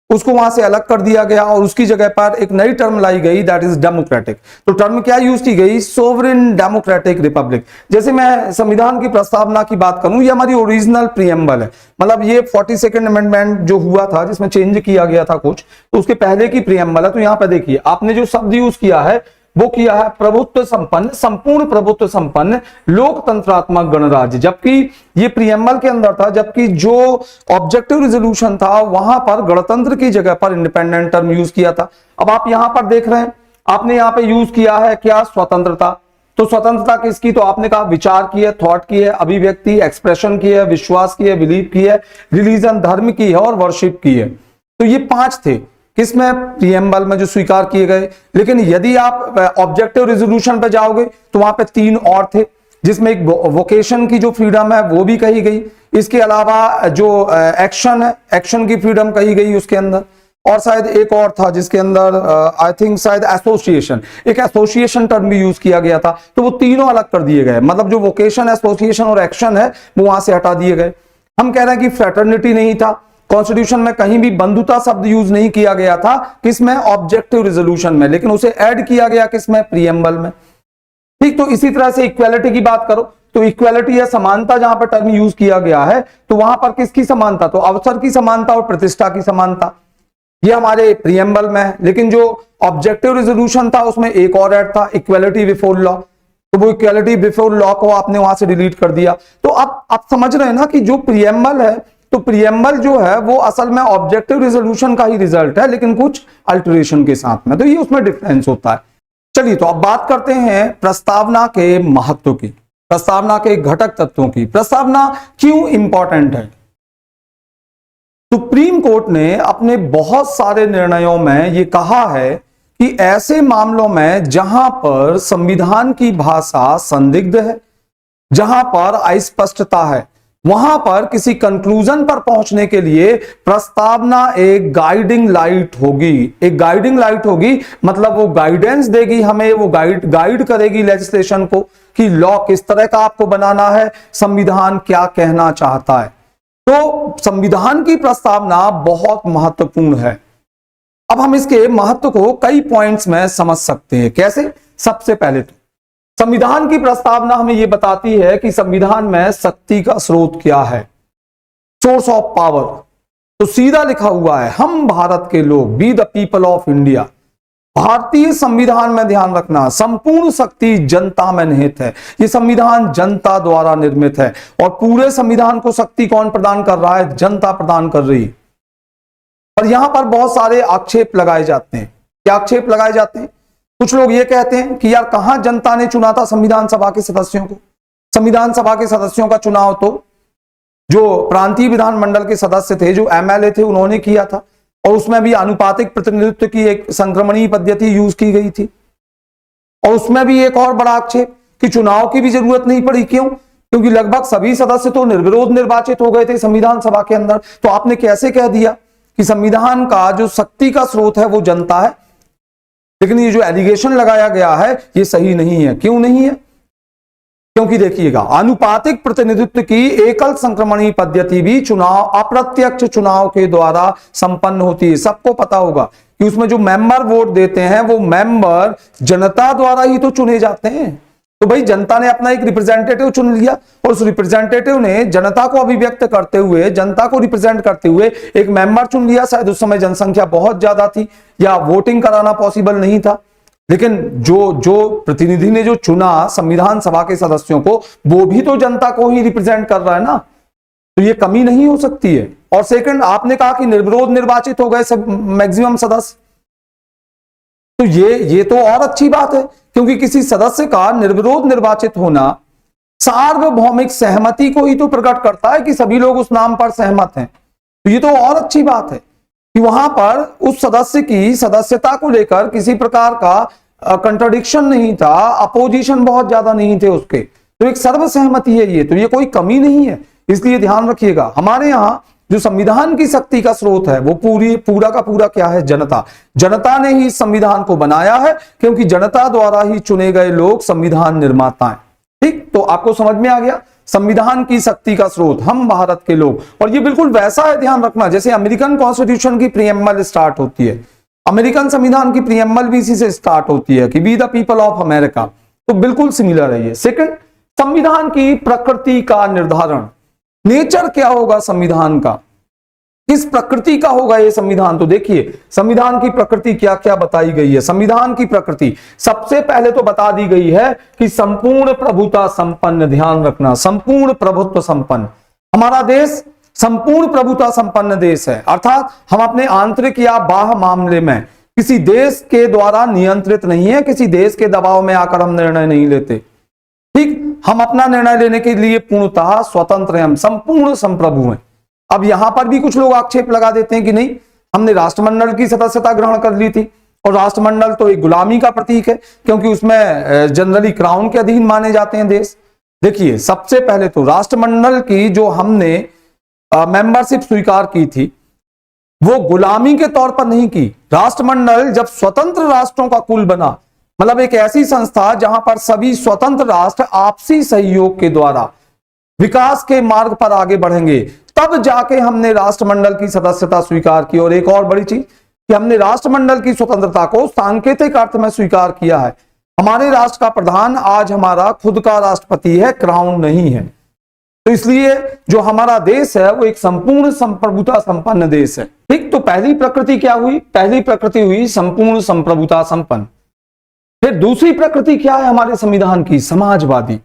Speaker 1: उसको वहां से अलग कर दिया गया और उसकी जगह पर एक नई टर्म लाई गई, दैट इज डेमोक्रेटिक। तो टर्म क्या यूज की गई? Sovereign democratic Republic. जैसे मैं संविधान की प्रस्तावना की बात करूं, ये हमारी ओरिजिनल प्रीएम्बल है, मतलब ये 42nd अमेंडमेंट जो हुआ था जिसमें चेंज किया गया था कुछ, तो उसके पहले की प्रीएम्बल है। तो यहां पर देखिए आपने जो शब्द यूज किया है वो किया है प्रभुत्व संपन्न, संपूर्ण प्रभुत्व संपन्न लोकतंत्रात्मक गणराज्य, जबकि ये प्रीएम्बल के अंदर था, जबकि जो ऑब्जेक्टिव रिजोल्यूशन था वहां पर गणतंत्र की जगह पर इंडिपेंडेंट टर्म यूज किया था। अब आप यहां पर देख रहे हैं, आपने यहां पे यूज किया है क्या? स्वतंत्रता। तो स्वतंत्रता किसकी? तो आपने कहा विचार की है, थॉट की है, अभिव्यक्ति एक्सप्रेशन की है, विश्वास की है, बिलीफ की है, रिलीजन धर्म की है और वर्शिप की है। तो ये 5 थे किसमें? प्रीएम्बल में जो स्वीकार किए गए। लेकिन यदि आप ऑब्जेक्टिव रेजोल्यूशन पे जाओगे तो वहां पे 3 और थे, जिसमें एक वोकेशन की जो फ्रीडम है वो भी कही गई, इसके अलावा जो एक्शन है, एक्शन की फ्रीडम कही गई उसके अंदर, और शायद एक और था जिसके अंदर आई थिंक शायद एसोसिएशन, एक एसोसिएशन टर्म भी यूज किया गया था। तो वो तीनों अलग कर दिए गए, मतलब जो वोकेशन, एसोसिएशन और एक्शन है वो वहां से हटा दिए गए। हम कह रहे हैं कि फ्रेटर्निटी नहीं था, कॉन्स्टिट्यूशन में कहीं भी बंधुता शब्द यूज नहीं किया गया था, किसमें? ऑब्जेक्टिव रिजोल्यूशन में, लेकिन उसे ऐड किया गया किसमें? प्रीएम्बल में। ठीक, तो इसी तरह से इक्वालिटी की बात करो तो इक्वालिटी या समानता जहां पर टर्म यूज किया गया है तो वहां पर किसकी समानता? तो अवसर की समानता और प्रतिष्ठा की समानता, ये हमारे प्रीएम्बल में है। लेकिन जो ऑब्जेक्टिव रिजोल्यूशन था उसमें एक और ऐड था, इक्वालिटी बिफोर लॉ। तो वो इक्वालिटी बिफोर लॉ को आपने वहां से डिलीट कर दिया। तो अब आप समझ रहे हैं ना कि जो प्रीएम्बल है, तो प्रीएम्बल जो है वो असल में ऑब्जेक्टिव रिजोल्यूशन का ही रिजल्ट है, लेकिन कुछ अल्टरेशन के साथ में। तो ये उसमें डिफरेंस होता है। चलिए, तो अब बात करते हैं प्रस्तावना के महत्व की, प्रस्तावना के घटक तत्वों की। प्रस्तावना क्यों इंपॉर्टेंट है? सुप्रीम कोर्ट ने अपने बहुत सारे निर्णयों में यह कहा है कि ऐसे मामलों में जहां पर संविधान की भाषा संदिग्ध है, जहां पर अस्पष्टता है, वहां पर किसी कंक्लूजन पर पहुंचने के लिए प्रस्तावना एक गाइडिंग लाइट होगी। एक गाइडिंग लाइट होगी मतलब वो गाइडेंस देगी हमें, वो गाइड करेगी लेजिस्लेशन को कि लॉ किस तरह का आपको बनाना है, संविधान क्या कहना चाहता है। तो संविधान की प्रस्तावना बहुत महत्वपूर्ण है। अब हम इसके महत्व को कई पॉइंट्स में समझ सकते हैं। कैसे? सबसे पहले तो संविधान की प्रस्तावना हमें यह बताती है कि संविधान में शक्ति का स्रोत क्या है, सोर्स ऑफ पावर। तो सीधा लिखा हुआ है, हम भारत के लोग, be the people of India. भारतीय संविधान में ध्यान रखना, संपूर्ण शक्ति जनता में निहित है। यह संविधान जनता द्वारा निर्मित है और पूरे संविधान को शक्ति कौन प्रदान कर रहा है? जनता प्रदान कर रही है। और यहां पर बहुत सारे आक्षेप लगाए जाते हैं। क्या आक्षेप लगाए जाते हैं? कुछ लोग ये कहते हैं कि यार कहां जनता ने चुना था संविधान सभा के सदस्यों को? संविधान सभा के सदस्यों का चुनाव तो जो प्रांतीय विधानमंडल के सदस्य थे, जो एमएलए थे, उन्होंने किया था और उसमें भी आनुपातिक प्रतिनिधित्व की एक संक्रमणीय पद्धति यूज की गई थी। और उसमें भी एक और बड़ा आक्षेप कि चुनाव की भी जरूरत नहीं पड़ी। क्यों? क्योंकि लगभग सभी सदस्य तो निर्विरोध निर्वाचित हो गए थे संविधान सभा के अंदर। तो आपने कैसे कह दिया कि संविधान का जो शक्ति का स्रोत है वो जनता है? लेकिन ये जो एलिगेशन लगाया गया है ये सही नहीं है। क्यों नहीं है? क्योंकि देखिएगा, आनुपातिक प्रतिनिधित्व की एकल संक्रमणीय पद्धति भी चुनाव, अप्रत्यक्ष चुनाव के द्वारा संपन्न होती है। सबको पता होगा कि उसमें जो मेंबर वोट देते हैं वो मेंबर जनता द्वारा ही तो चुने जाते हैं। तो भाई जनता ने अपना एक रिप्रेजेंटेटिव चुन लिया और उस रिप्रेजेंटेटिव ने जनता को अभिव्यक्त करते हुए, जनता को रिप्रेजेंट करते हुए एक मेंबर चुन लिया। शायद उस समय जनसंख्या बहुत ज्यादा थी या वोटिंग कराना पॉसिबल नहीं था, लेकिन जो प्रतिनिधि ने जो चुना संविधान सभा के सदस्यों को, वो भी तो जनता को ही रिप्रेजेंट कर रहा है ना। तो ये कमी नहीं हो सकती है। और सेकंड, आपने कहा कि निर्विरोध निर्वाचित हो गए सब मैक्सिमम सदस्य। तो ये तो और अच्छी बात है, क्योंकि किसी सदस्य का निर्विरोध निर्वाचित होना सार्वभौमिक सहमति को ही तो प्रकट करता है कि सभी लोग उस नाम पर सहमत हैं। तो ये तो और अच्छी बात है कि वहां पर उस सदस्य की सदस्यता को लेकर किसी प्रकार का कंट्राडिक्शन नहीं था, अपोजिशन बहुत ज्यादा नहीं थे उसके, तो एक सर्वसहमति है ये, तो ये कोई कमी नहीं है। इसलिए ध्यान रखिएगा, हमारे यहाँ जो संविधान की शक्ति का स्रोत है वो पूरा का पूरा क्या है? जनता। जनता ने ही संविधान को बनाया है, क्योंकि जनता द्वारा ही चुने गए लोग संविधान निर्माता हैं। ठीक, तो आपको समझ में आ गया संविधान की शक्ति का स्रोत हम भारत के लोग। और ये बिल्कुल वैसा है, ध्यान रखना, जैसे अमेरिकन कॉन्स्टिट्यूशन की प्रीएम्बल स्टार्ट होती है, अमेरिकन संविधान की प्रीएम्बल भी इसी से स्टार्ट होती है कि we the people of America, तो बिल्कुल सिमिलर है ये। सेकंड, संविधान की प्रकृति का निर्धारण, नेचर क्या होगा संविधान का, किस प्रकृति का होगा ये संविधान। तो देखिए संविधान की प्रकृति क्या क्या बताई गई है। संविधान की प्रकृति सबसे पहले तो बता दी गई है कि संपूर्ण प्रभुता संपन्न, ध्यान रखना, संपूर्ण प्रभुत्व संपन्न। हमारा देश संपूर्ण प्रभुता संपन्न देश है, अर्थात हम अपने आंतरिक या बाह्य मामले में किसी देश के द्वारा नियंत्रित नहीं है, किसी देश के दबाव में आकर हम निर्णय नहीं लेते। ठीक, हम अपना निर्णय लेने के लिए पूर्णतः स्वतंत्र हैं, हम संपूर्ण संप्रभु हैं। अब यहां पर भी कुछ लोग आक्षेप लगा देते हैं कि नहीं, हमने राष्ट्रमंडल की सदस्यता ग्रहण कर ली थी, और राष्ट्रमंडल तो एक गुलामी का प्रतीक है, क्योंकि उसमें जनरली क्राउन के अधीन माने जाते हैं देश। देखिए सबसे पहले तो राष्ट्रमंडल की जो हमने मेंबरशिप स्वीकार की थी वो गुलामी के तौर पर नहीं की। राष्ट्रमंडल जब स्वतंत्र राष्ट्रों का कुल बना, मतलब एक ऐसी संस्था जहां पर सभी स्वतंत्र राष्ट्र आपसी सहयोग के द्वारा विकास के मार्ग पर आगे बढ़ेंगे, तब जाके हमने राष्ट्रमंडल की सदस्यता स्वीकार की। और एक और बड़ी चीज कि हमने राष्ट्रमंडल की स्वतंत्रता को सांकेतिक अर्थ में स्वीकार किया है। हमारे राष्ट्र का प्रधान आज हमारा खुद का राष्ट्रपति है, क्राउन नहीं है। तो इसलिए जो हमारा देश है वो एक संपूर्ण संप्रभुता संपन्न देश है। ठीक, तो पहली प्रकृति क्या हुई? पहली प्रकृति हुई संपूर्ण संप्रभुता संपन्न। फिर दूसरी प्रकृति क्या है हमारे संविधान की? समाजवादी।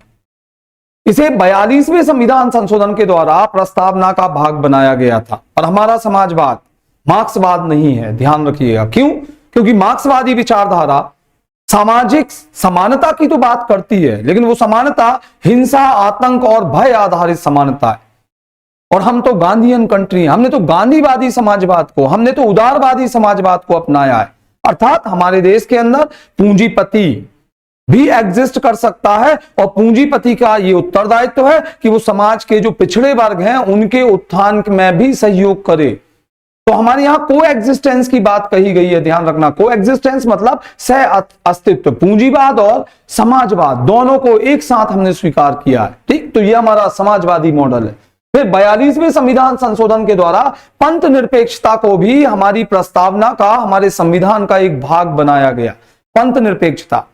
Speaker 1: इसे 42वें संविधान संशोधन के द्वारा प्रस्तावना का भाग बनाया गया था। और हमारा समाजवाद मार्क्सवाद नहीं है, ध्यान रखिएगा। क्यों? क्योंकि मार्क्सवादी विचारधारा सामाजिक समानता की तो बात करती है, लेकिन वो समानता हिंसा, आतंक और भय आधारित समानता है। और हम तो गांधीयन कंट्री हैं, हमने तो गांधीवादी समाजवाद को, हमने तो उदारवादी समाजवाद को अपनाया है। अर्थात हमारे देश के अंदर पूंजीपति भी एग्जिस्ट कर सकता है, और पूंजीपति का ये उत्तरदायित्व है कि वो समाज के जो पिछड़े वर्ग हैं उनके उत्थान में भी सहयोग करे। तो हमारे यहां को एग्जिस्टेंस की बात कही गई है, ध्यान रखना। को एग्जिस्टेंस मतलब सह अस्तित्व, पूंजीवाद और समाजवाद दोनों को एक साथ हमने स्वीकार किया है। ठीक, तो ये हमारा समाजवादी मॉडल है। फिर 42वें संविधान संशोधन के द्वारा पंथ निरपेक्षता को भी हमारी प्रस्तावना का, हमारे संविधान का एक भाग बनाया गया। पंथ निरपेक्षता,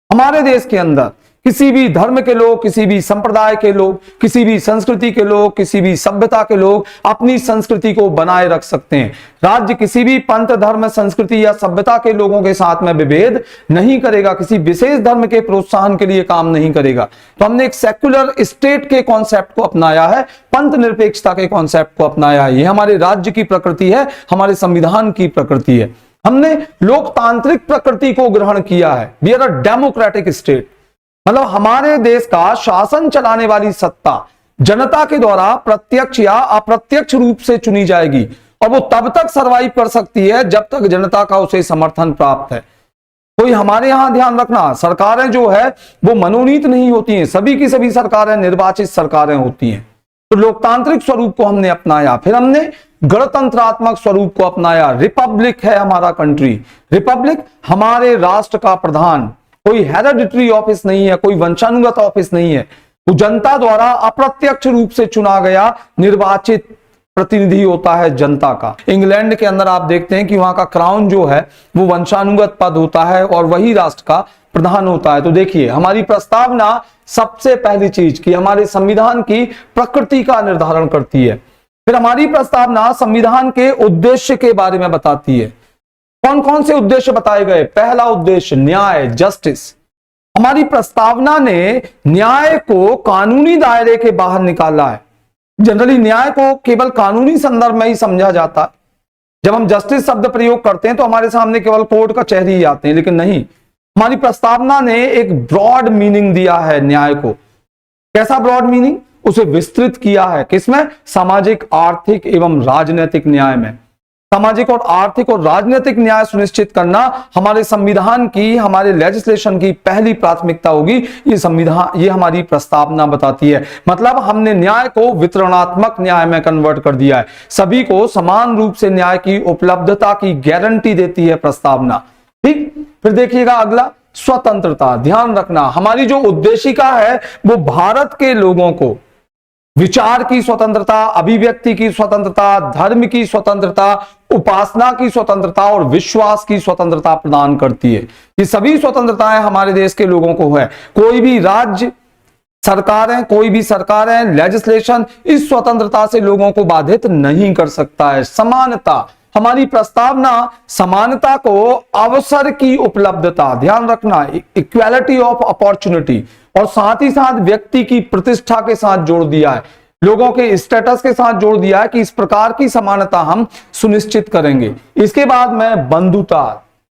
Speaker 1: हमारे देश के अंदर किसी भी धर्म के लोग, किसी भी संप्रदाय के लोग, किसी भी संस्कृति के लोग, किसी भी सभ्यता के लोग अपनी संस्कृति को बनाए रख सकते हैं। राज्य किसी भी पंथ, धर्म, संस्कृति या सभ्यता के लोगों के साथ में विभेद नहीं करेगा, किसी विशेष धर्म के प्रोत्साहन के लिए काम नहीं करेगा। तो हमने एक सेक्युलर स्टेट के कॉन्सेप्ट को अपनाया है, पंथ निरपेक्षता के कॉन्सेप्ट को अपनाया है। ये हमारे राज्य की प्रकृति है, हमारे संविधान की प्रकृति है। हमने लोकतांत्रिक प्रकृति को ग्रहण किया है। We are a democratic state, मतलब हमारे देश का शासन चलाने वाली सत्ता जनता के द्वारा प्रत्यक्ष या अप्रत्यक्ष रूप से चुनी जाएगी, और वो तब तक सरवाइव कर सकती है जब तक जनता का उसे समर्थन प्राप्त है। कोई हमारे यहां ध्यान रखना, सरकारें जो है वो मनोनीत नहीं होती हैं, सभी की सभी सरकारें निर्वाचित सरकारें होती हैं। तो लोकतांत्रिक स्वरूप को हमने अपनाया। फिर हमने गणतंत्रात्मक स्वरूप को अपनाया। रिपब्लिक है हमारा कंट्री। रिपब्लिक, हमारे राष्ट्र का प्रधान कोई हेरेडिटरी ऑफिस नहीं है, कोई वंशानुगत ऑफिस नहीं है, वो जनता द्वारा अप्रत्यक्ष रूप से चुना गया निर्वाचित प्रतिनिधि होता है जनता का। इंग्लैंड के अंदर आप देखते हैं कि वहां का क्राउन जो है वो वंशानुगत पद होता है और वही राष्ट्र का प्रधान होता है। तो देखिए हमारी प्रस्तावना सबसे पहली चीज कि हमारे संविधान की प्रकृति का निर्धारण करती है। फिर हमारी प्रस्तावना संविधान के उद्देश्य के बारे में बताती है। कौन कौन से उद्देश्य बताए गए? पहला उद्देश्य न्याय, जस्टिस। हमारी प्रस्तावना ने न्याय को कानूनी दायरे के बाहर निकाला है। जनरली न्याय को केवल कानूनी संदर्भ में ही समझा जाता है, जब हम जस्टिस शब्द प्रयोग करते हैं तो हमारे सामने केवल कोर्ट कचहरी ही आते हैं, लेकिन नहीं, हमारी प्रस्तावना ने एक ब्रॉड मीनिंग दिया है न्याय को। कैसा ब्रॉड मीनिंग? उसे विस्तृत किया है। किसमें? सामाजिक, आर्थिक एवं राजनीतिक न्याय में। सामाजिक और आर्थिक और राजनीतिक न्याय सुनिश्चित करना हमारे संविधान की, हमारे लेजिस्लेशन की पहली प्राथमिकता होगी। ये संविधान, ये हमारी प्रस्तावना बताती है। मतलब हमने न्याय को वितरणात्मक न्याय में कन्वर्ट कर दिया है। सभी को समान रूप से न्याय की उपलब्धता की गारंटी देती है प्रस्तावना। ठीक, फिर देखिएगा अगला, स्वतंत्रता। ध्यान रखना, हमारी जो उद्देशिका है वो भारत के लोगों को विचार की स्वतंत्रता, अभिव्यक्ति की स्वतंत्रता, धर्म की स्वतंत्रता, उपासना की स्वतंत्रता और विश्वास की स्वतंत्रता प्रदान करती है। ये सभी स्वतंत्रताएं हमारे देश के लोगों को है। कोई भी राज्य सरकारें, कोई भी सरकारें, लेजिस्लेशन इस स्वतंत्रता से लोगों को बाधित नहीं कर सकता है। समानता, हमारी प्रस्तावना समानता को, अवसर की उपलब्धता, ध्यान रखना, इक्वालिटी ऑफ अपॉर्चुनिटी, और साथ ही साथ व्यक्ति की प्रतिष्ठा के साथ जोड़ दिया है, लोगों के स्टेटस के साथ जोड़ दिया है कि इस प्रकार की समानता हम सुनिश्चित करेंगे। इसके बाद में बंधुता।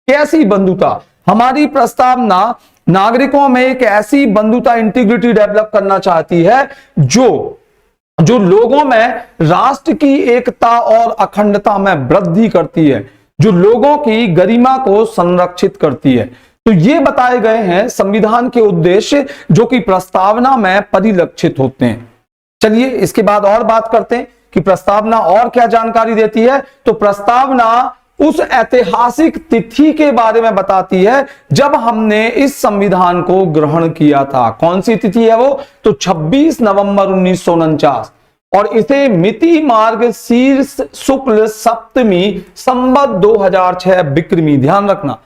Speaker 1: कैसी बंधुता? हमारी प्रस्तावना नागरिकों में एक ऐसी बंधुता, इंटीग्रिटी डेवलप करना चाहती है जो लोगों में राष्ट्र की एकता और अखंडता में वृद्धि करती है, जो लोगों की गरिमा को संरक्षित करती है। तो ये बताए गए हैं संविधान के उद्देश्य जो कि प्रस्तावना में परिलक्षित होते हैं। चलिए इसके बाद और बात करते हैं कि प्रस्तावना और क्या जानकारी देती है। तो प्रस्तावना उस ऐतिहासिक तिथि के बारे में बताती है जब हमने इस संविधान को ग्रहण किया था। कौन सी तिथि है वो? तो 26 नवंबर 1949, और इसे मिति मार्गशीर्ष शुक्ल सप्तमी संवत 2006 विक्रमी। ध्यान रखना,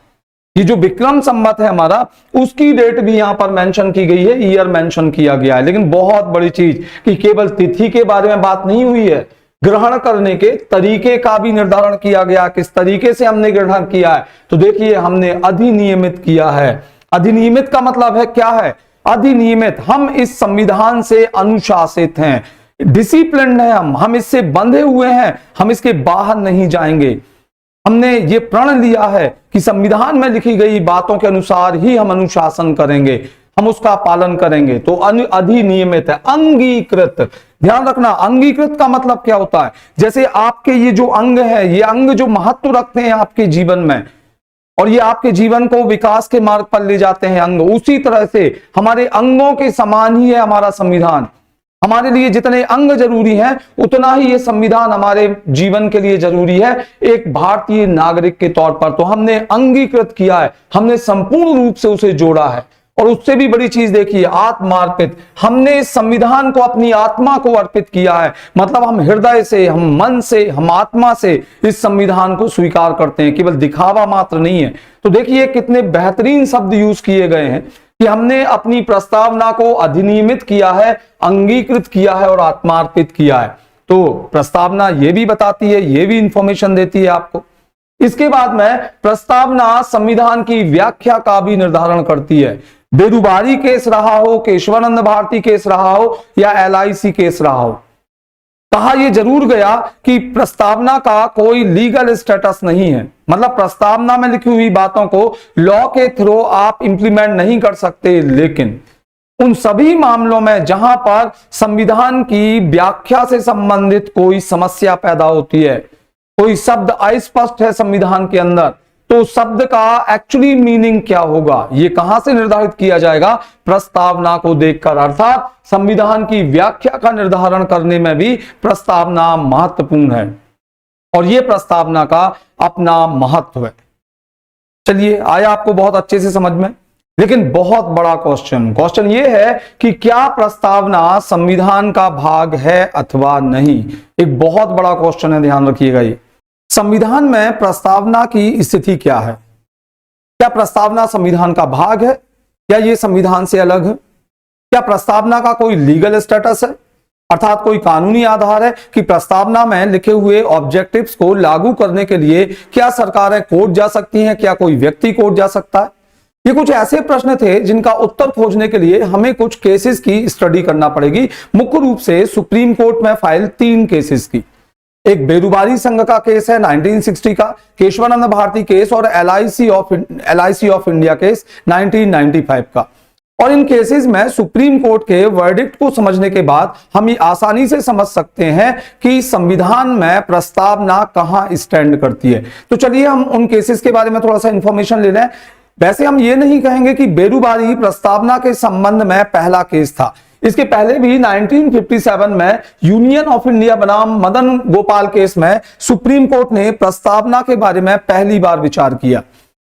Speaker 1: ये जो विक्रम संवत है हमारा, उसकी डेट भी यहां पर मेंशन की गई है, ईयर मेंशन किया गया है। लेकिन बहुत बड़ी चीज कि केवल तिथि के बारे में बात नहीं हुई है, ग्रहण करने के तरीके का भी निर्धारण किया गया, किस तरीके से हमने ग्रहण किया है। तो देखिए, हमने अधिनियमित किया है। अधिनियमित का मतलब है क्या है? अधिनियमित, हम इस संविधान से अनुशासित हैं, डिसिप्लिन्ड हैं, हम इससे बंधे हुए हैं, हम इसके बाहर नहीं जाएंगे। हमने ये प्रण लिया है कि संविधान में लिखी गई बातों के अनुसार ही हम अनुशासन करेंगे, हम उसका पालन करेंगे। तो अधिनियमित है, अंगीकृत। ध्यान रखना, अंगीकृत का मतलब क्या होता है? जैसे आपके ये जो अंग है, ये अंग जो महत्व रखते हैं आपके जीवन में, और ये आपके जीवन को विकास के मार्ग पर ले जाते हैं अंग, उसी तरह से हमारे अंगों के समान ही है हमारा संविधान। हमारे लिए जितने अंग जरूरी हैं उतना ही ये संविधान हमारे जीवन के लिए जरूरी है एक भारतीय नागरिक के तौर पर। तो हमने अंगीकृत किया है, हमने संपूर्ण रूप से उसे जोड़ा है। और उससे भी बड़ी चीज देखिए, आत्मार्पित, हमने इस संविधान को अपनी आत्मा को अर्पित किया है। मतलब हम हृदय से, हम मन से, हम आत्मा से इस संविधान को स्वीकार करते हैं, केवल दिखावा मात्र नहीं है। तो देखिए कितने बेहतरीन शब्द यूज किए गए हैं कि हमने अपनी प्रस्तावना को अधिनियमित किया है, अंगीकृत किया है और आत्मार्पित किया है। तो प्रस्तावना ये भी बताती है, ये भी इंफॉर्मेशन देती है आपको। इसके बाद में प्रस्तावना संविधान की व्याख्या का भी निर्धारण करती है। बेरुबारी केस रहा हो, केशवानंद भारती केस रहा हो या LIC केस रहा हो, कहा यह जरूर गया कि प्रस्तावना का कोई लीगल स्टेटस नहीं है। मतलब प्रस्तावना में लिखी हुई बातों को लॉ के थ्रू आप इंप्लीमेंट नहीं कर सकते, लेकिन उन सभी मामलों में जहां पर संविधान की व्याख्या से संबंधित कोई समस्या पैदा होती है, कोई शब्द अस्पष्ट है संविधान के अंदर, तो शब्द का एक्चुअली मीनिंग क्या होगा, ये कहां से निर्धारित किया जाएगा? प्रस्तावना को देखकर। अर्थात संविधान की व्याख्या का निर्धारण करने में भी प्रस्तावना महत्वपूर्ण है, और यह प्रस्तावना का अपना महत्व है। चलिए, आया आपको बहुत अच्छे से समझ में। लेकिन बहुत बड़ा क्वेश्चन ये है कि क्या प्रस्तावना संविधान का भाग है अथवा नहीं। एक बहुत बड़ा क्वेश्चन है, ध्यान रखिएगा। ये संविधान में प्रस्तावना की स्थिति क्या है? क्या प्रस्तावना संविधान का भाग है? क्या ये संविधान से अलग है? क्या प्रस्तावना का कोई लीगल स्टेटस है, अर्थात कोई कानूनी आधार है कि प्रस्तावना में लिखे हुए ऑब्जेक्टिव्स को लागू करने के लिए क्या सरकारें कोर्ट जा सकती हैं, क्या कोई व्यक्ति कोर्ट जा सकता है? ये कुछ ऐसे प्रश्न थे जिनका उत्तर खोजने के लिए हमें कुछ केसेस की स्टडी करना पड़ेगी। मुख्य रूप से सुप्रीम कोर्ट में फाइल 3 केसेस की। एक बेरुबारी संघ का केस है 1960 का, केशवानंद भारती केस, और एलआईसी ऑफ इंडिया केस 1995 का। और इन केसेस में सुप्रीम कोर्ट के वर्डिक्ट को समझने के बाद हम ये आसानी से समझ सकते हैं कि संविधान में प्रस्तावना कहां स्टैंड करती है। तो चलिए हम उन केसेस के बारे में थोड़ा सा इंफॉर्मेशन ले लें। वैसे हम ये नहीं कहेंगे कि बेरुबारी प्रस्तावना के संबंध में पहला केस था। इसके पहले भी 1957 में यूनियन ऑफ इंडिया बनाम मदन गोपाल केस में सुप्रीम कोर्ट ने प्रस्तावना के बारे में पहली बार विचार किया।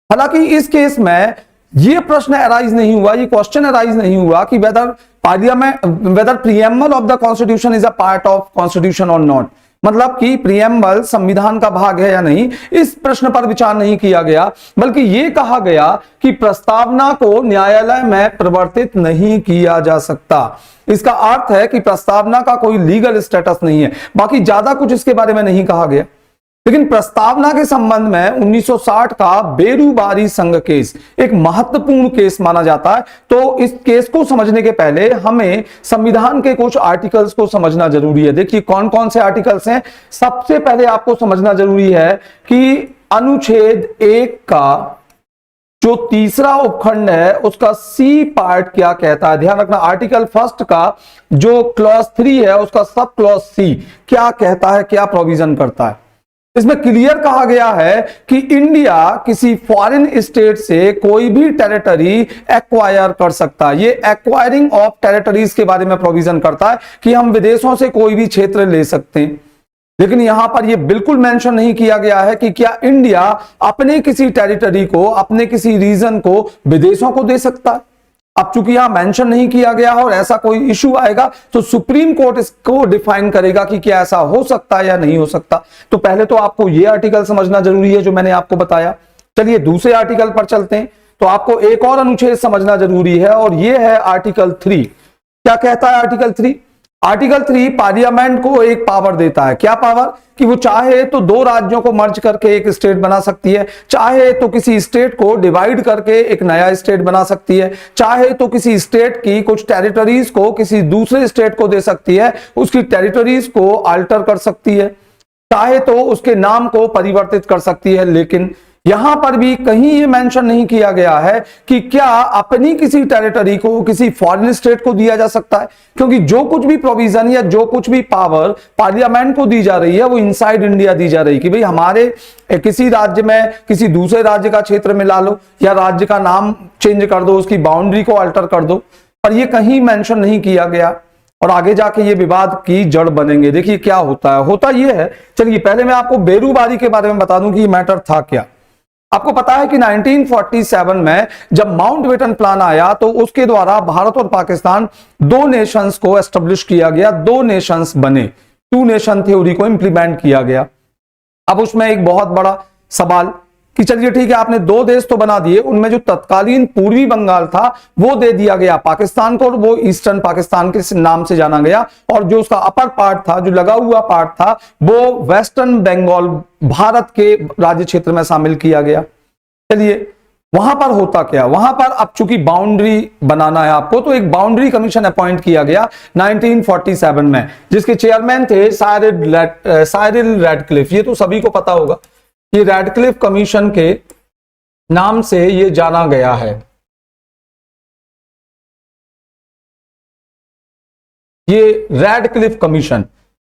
Speaker 1: हालांकि इस केस में यह प्रश्न अराइज नहीं हुआ, ये क्वेश्चन अराइज नहीं हुआ कि whether preamble of the constitution is a part of constitution और नॉट, मतलब कि प्रीएम्बल संविधान का भाग है या नहीं, इस प्रश्न पर विचार नहीं किया गया, बल्कि यह कहा गया कि प्रस्तावना को न्यायालय में प्रवर्तित नहीं किया जा सकता। इसका अर्थ है कि प्रस्तावना का कोई लीगल स्टेटस नहीं है। बाकी ज्यादा कुछ इसके बारे में नहीं कहा गया। लेकिन प्रस्तावना के संबंध में 1960 का बेरुबारी संघ केस एक महत्वपूर्ण केस माना जाता है। तो इस केस को समझने के पहले हमें संविधान के कुछ आर्टिकल्स को समझना जरूरी है। देखिए कौन कौन से आर्टिकल्स हैं। सबसे पहले आपको समझना जरूरी है कि अनुच्छेद 1 का जो तीसरा उपखंड है उसका सी पार्ट क्या कहता है। ध्यान रखना, आर्टिकल 1 का जो क्लॉज 3 है उसका सब क्लॉज सी क्या कहता है, क्या प्रोविजन करता है। इसमें क्लियर कहा गया है कि इंडिया किसी फॉरेन स्टेट से कोई भी टेरिटरी एक्वायर कर सकता है। ये एक्वायरिंग ऑफ टेरिटरीज के बारे में प्रोविजन करता है कि हम विदेशों से कोई भी क्षेत्र ले सकते हैं। लेकिन यहां पर यह बिल्कुल मेंशन नहीं किया गया है कि क्या इंडिया अपने किसी टेरिटरी को, अपने किसी रीजन को विदेशों को दे सकता है। अब चूंकि यहां मेंशन नहीं किया गया और ऐसा कोई इशू आएगा तो सुप्रीम कोर्ट इसको डिफाइन करेगा कि क्या ऐसा हो सकता है या नहीं हो सकता। तो पहले तो आपको यह आर्टिकल समझना जरूरी है जो मैंने आपको बताया। चलिए दूसरे आर्टिकल पर चलते हैं। तो आपको एक और अनुच्छेद समझना जरूरी है और यह है आर्टिकल 3। क्या कहता है आर्टिकल 3? आर्टिकल 3 पार्लियामेंट को एक पावर देता है। क्या पावर? कि वो चाहे तो 2 राज्यों को मर्ज करके एक स्टेट बना सकती है, चाहे तो किसी स्टेट को डिवाइड करके एक नया स्टेट बना सकती है, चाहे तो किसी स्टेट की कुछ टेरिटरीज को किसी दूसरे स्टेट को दे सकती है, उसकी टेरिटरीज को अल्टर कर सकती है, चाहे तो उसके नाम को परिवर्तित कर सकती है। लेकिन यहां पर भी कहीं यह मेंशन नहीं किया गया है कि क्या अपनी किसी टेरिटरी को किसी फॉरेन स्टेट को दिया जा सकता है, क्योंकि जो कुछ भी प्रोविजन या जो कुछ भी पावर पार्लियामेंट को दी जा रही है वो इनसाइड इंडिया दी जा रही है कि भाई हमारे किसी राज्य में किसी दूसरे राज्य का क्षेत्र मिला लो या राज्य का नाम चेंज कर दो, उसकी बाउंड्री को अल्टर कर दो, पर यह कहीं मेंशन नहीं किया गया और आगे जाके ये विवाद की जड़ बनेंगे। देखिए क्या होता है, होता यह है। चलिए पहले मैं आपको बेरुबारी के बारे में बता दूं कि ये मैटर था क्या। आपको पता है कि 1947 में जब माउंटबेटन प्लान आया तो उसके द्वारा भारत और पाकिस्तान 2 नेशंस को एस्टेब्लिश किया गया, 2 नेशंस बने, 2 नेशन थ्योरी को इंप्लीमेंट किया गया। अब उसमें एक बहुत बड़ा सवाल कि चलिए ठीक है आपने 2 देश तो बना दिए, उनमें जो तत्कालीन पूर्वी बंगाल था वो दे दिया गया पाकिस्तान को और वो ईस्टर्न पाकिस्तान के नाम से जाना गया, और जो उसका अपर पार्ट था, जो लगा हुआ पार्ट था, वो वेस्टर्न बंगाल भारत के राज्य क्षेत्र में शामिल किया गया। चलिए वहां पर होता क्या, वहां पर अब चूंकि बाउंड्री बनाना है आपको तो एक बाउंड्री कमीशन अपॉइंट किया गया 1947 में, जिसके चेयरमैन थे साइरिल रैडक्लिफ। ये तो सभी को पता होगा, ये रैडक्लिफ कमीशन के नाम से ये जाना गया है। ये रैडक्लिफ कमीशन,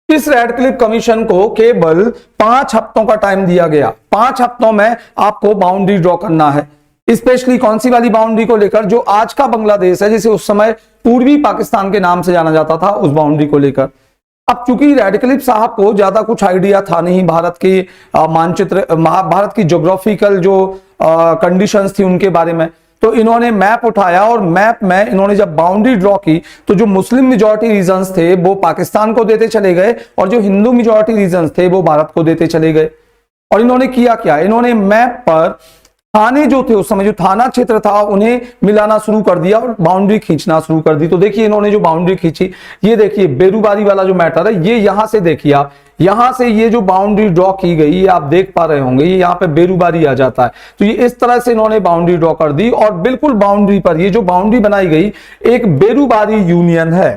Speaker 1: इस रैडक्लिफ कमीशन को केवल 5 हफ्तों का टाइम दिया गया। 5 हफ्तों में आपको बाउंड्री ड्रॉ करना है, स्पेशली कौन सी वाली बाउंड्री को लेकर, जो आज का बांग्लादेश है, जिसे उस समय पूर्वी पाकिस्तान के नाम से जाना जाता था, उस बाउंड्री को लेकर। अब चूंकि रैडक्लिफ साहब को ज्यादा कुछ आइडिया था नहीं भारत के मानचित्र, भारत की ज्योग्राफिकल जो कंडीशंस थी उनके बारे में, तो इन्होंने मैप उठाया और मैप में इन्होंने जब बाउंड्री ड्रॉ की तो जो मुस्लिम मेजॉरिटी रीजन्स थे वो पाकिस्तान को देते चले गए और जो हिंदू मेजॉरिटी रीजन्स थे वो भारत को देते चले गए। और इन्होंने किया क्या, इन्होंने मैप पर थाने जो थे, उस समय जो थाना क्षेत्र था, उन्हें मिलाना शुरू कर दिया और बाउंड्री खींचना शुरू कर दी। तो देखिए इन्होंने जो बाउंड्री खींची, ये देखिए बेरुबारी वाला जो मैटर है, ये यहां से देखिए आप, यहां से ये जो बाउंड्री ड्रॉ की गई, ये आप देख पा रहे होंगे, ये यहाँ पे बेरुबारी आ जाता है। तो ये इस तरह से इन्होंने बाउंड्री ड्रॉ कर दी और बिल्कुल बाउंड्री पर ये जो बाउंड्री बनाई गई एक बेरुबारी यूनियन है।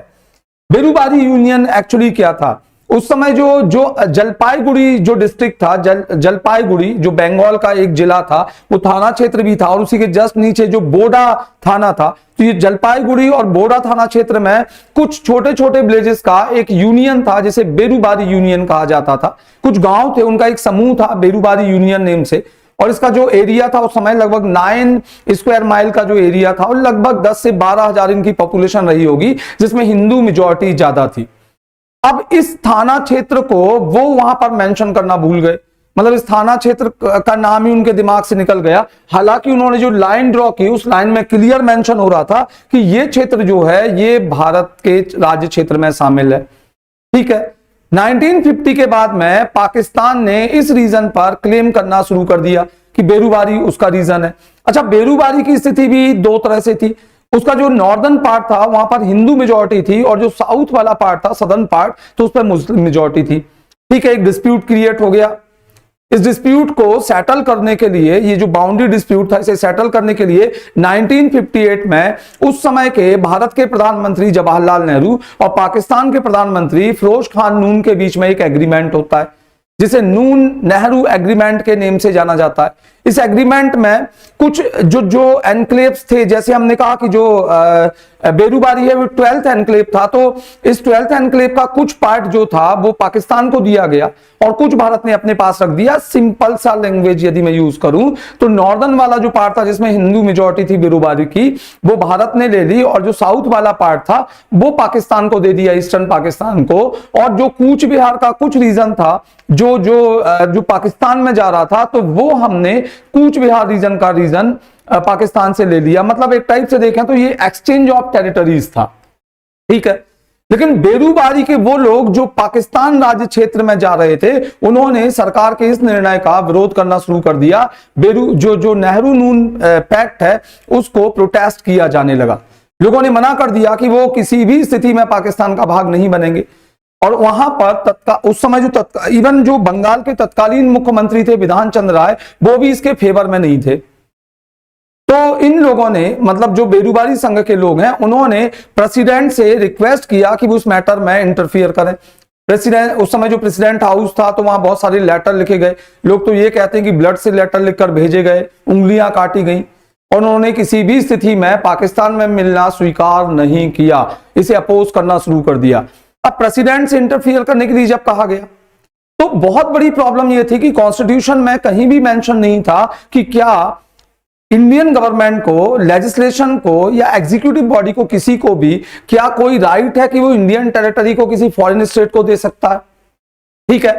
Speaker 1: बेरुबारी यूनियन एक्चुअली क्या था, उस समय जो जो जलपाईगुड़ी जो डिस्ट्रिक्ट था, जलपाईगुड़ी जो बंगाल का एक जिला था, वो थाना क्षेत्र भी था, और उसी के जस्ट नीचे जो बोडा थाना था। तो ये जलपाईगुड़ी और बोडा थाना क्षेत्र में कुछ छोटे छोटे विलेजेस का एक यूनियन था, जिसे बेरूबारी यूनियन कहा जाता था। कुछ गांव थे, उनका एक समूह था बेरूबारी यूनियन नेम से, और इसका जो एरिया था उस समय लगभग 9 स्क्वायर माइल का जो एरिया था, और लगभग 10 से 12 हजार इनकी पॉपुलेशन रही होगी, जिसमें हिंदू मेजॉरिटी ज्यादा थी। अब इस थाना क्षेत्र को वो वहां पर मेंशन करना भूल गए, मतलब इस थाना क्षेत्र का नाम ही उनके दिमाग से निकल गया। हालांकि उन्होंने जो लाइन ड्रॉ की, उस लाइन में क्लियर मेंशन हो रहा था कि ये क्षेत्र जो है ये भारत के राज्य क्षेत्र में शामिल है। ठीक है, 1950 के बाद में पाकिस्तान ने इस रीजन पर क्लेम करना शुरू कर दिया कि बेरूबारी उसका रीजन है। अच्छा, बेरूबारी की स्थिति भी दो तरह से थी। उसका जो नॉर्दर्न पार्ट था वहां पर हिंदू मेजॉरिटी थी, और जो साउथ वाला पार्ट था, सदर्न पार्ट, तो उस पर मुस्लिम मेजॉरिटी थी। ठीक है, एक डिस्प्यूट क्रिएट हो गया। इस डिस्प्यूट को सेटल करने के लिए, ये जो बाउंड्री डिस्प्यूट था, इसे सेटल करने के लिए 1958 में उस समय के भारत के प्रधानमंत्री जवाहरलाल नेहरू और पाकिस्तान के प्रधानमंत्री फिरोज खान नून के बीच में एक एग्रीमेंट होता है, जिसे नून नेहरू एग्रीमेंट के नेम से जाना जाता है। इस एग्रीमेंट में कुछ जो एनक्लेव्स थे, जैसे हमने कहा कि जो बेरूबारी है वो 12th एनक्लेव था, तो इस 12th एनक्लेव का कुछ पार्ट जो था वो पाकिस्तान को दिया गया और कुछ भारत ने अपने पास रख दिया। सिंपल सा लैंग्वेज यदि मैं यूज करूं तो नॉर्दर्न वाला जो पार्ट था जिसमें हिंदू मेजॉरिटी थी बेरूबारी की, वो भारत ने ले ली, और जो साउथ वाला पार्ट था वो पाकिस्तान को दे दिया, ईस्टर्न पाकिस्तान को। और जो कूच बिहार का कुछ रीजन था जो पाकिस्तान में जा रहा था, तो वो हमने कूच बिहार रीजन का रीजन पाकिस्तान से ले लिया। मतलब एक टाइप से देखें तो ये एक्सचेंज ऑफ टेरिटरीज था। ठीक है, लेकिन बेरूबारी के वो लोग जो पाकिस्तान राज्य क्षेत्र में जा रहे थे, उन्होंने सरकार के इस निर्णय का विरोध करना शुरू कर दिया। जो नेहरू नून पैक्ट है उसको प्रोटेस्ट किया जाने लगा। लोगों ने मना कर दिया कि वो किसी भी स्थिति में पाकिस्तान का भाग नहीं बनेंगे। और वहां पर उस समय इवन जो बंगाल के तत्कालीन मुख्यमंत्री थे विधान चंद्र राय, वो भी इसके फेवर में नहीं थे। तो इन लोगों ने, मतलब जो बेरूबारी संघ के लोग हैं, उन्होंने प्रेसिडेंट से रिक्वेस्ट किया कि वो उस मैटर में इंटरफियर करें। प्रेसिडेंट, उस समय जो प्रेसिडेंट हाउस था, तो वहां बहुत सारे लेटर लिखे गए। लोग तो ये कहते हैं कि ब्लड से लेटर लिखकर भेजे गए, उंगलियां काटी गई, और उन्होंने किसी भी स्थिति में पाकिस्तान में मिलना स्वीकार नहीं किया, इसे अपोज करना शुरू कर दिया। अब प्रेसिडेंट से इंटरफियर करने के लिए जब कहा गया, तो बहुत बड़ी प्रॉब्लम यह थी कि कॉन्स्टिट्यूशन में कहीं भी मेंशन नहीं था कि क्या इंडियन गवर्नमेंट को, लेजिस्लेशन को या एग्जीक्यूटिव बॉडी को, किसी को भी क्या कोई राइट है कि वो इंडियन टेरिटरी को किसी फॉरेन स्टेट को दे सकता है। ठीक है,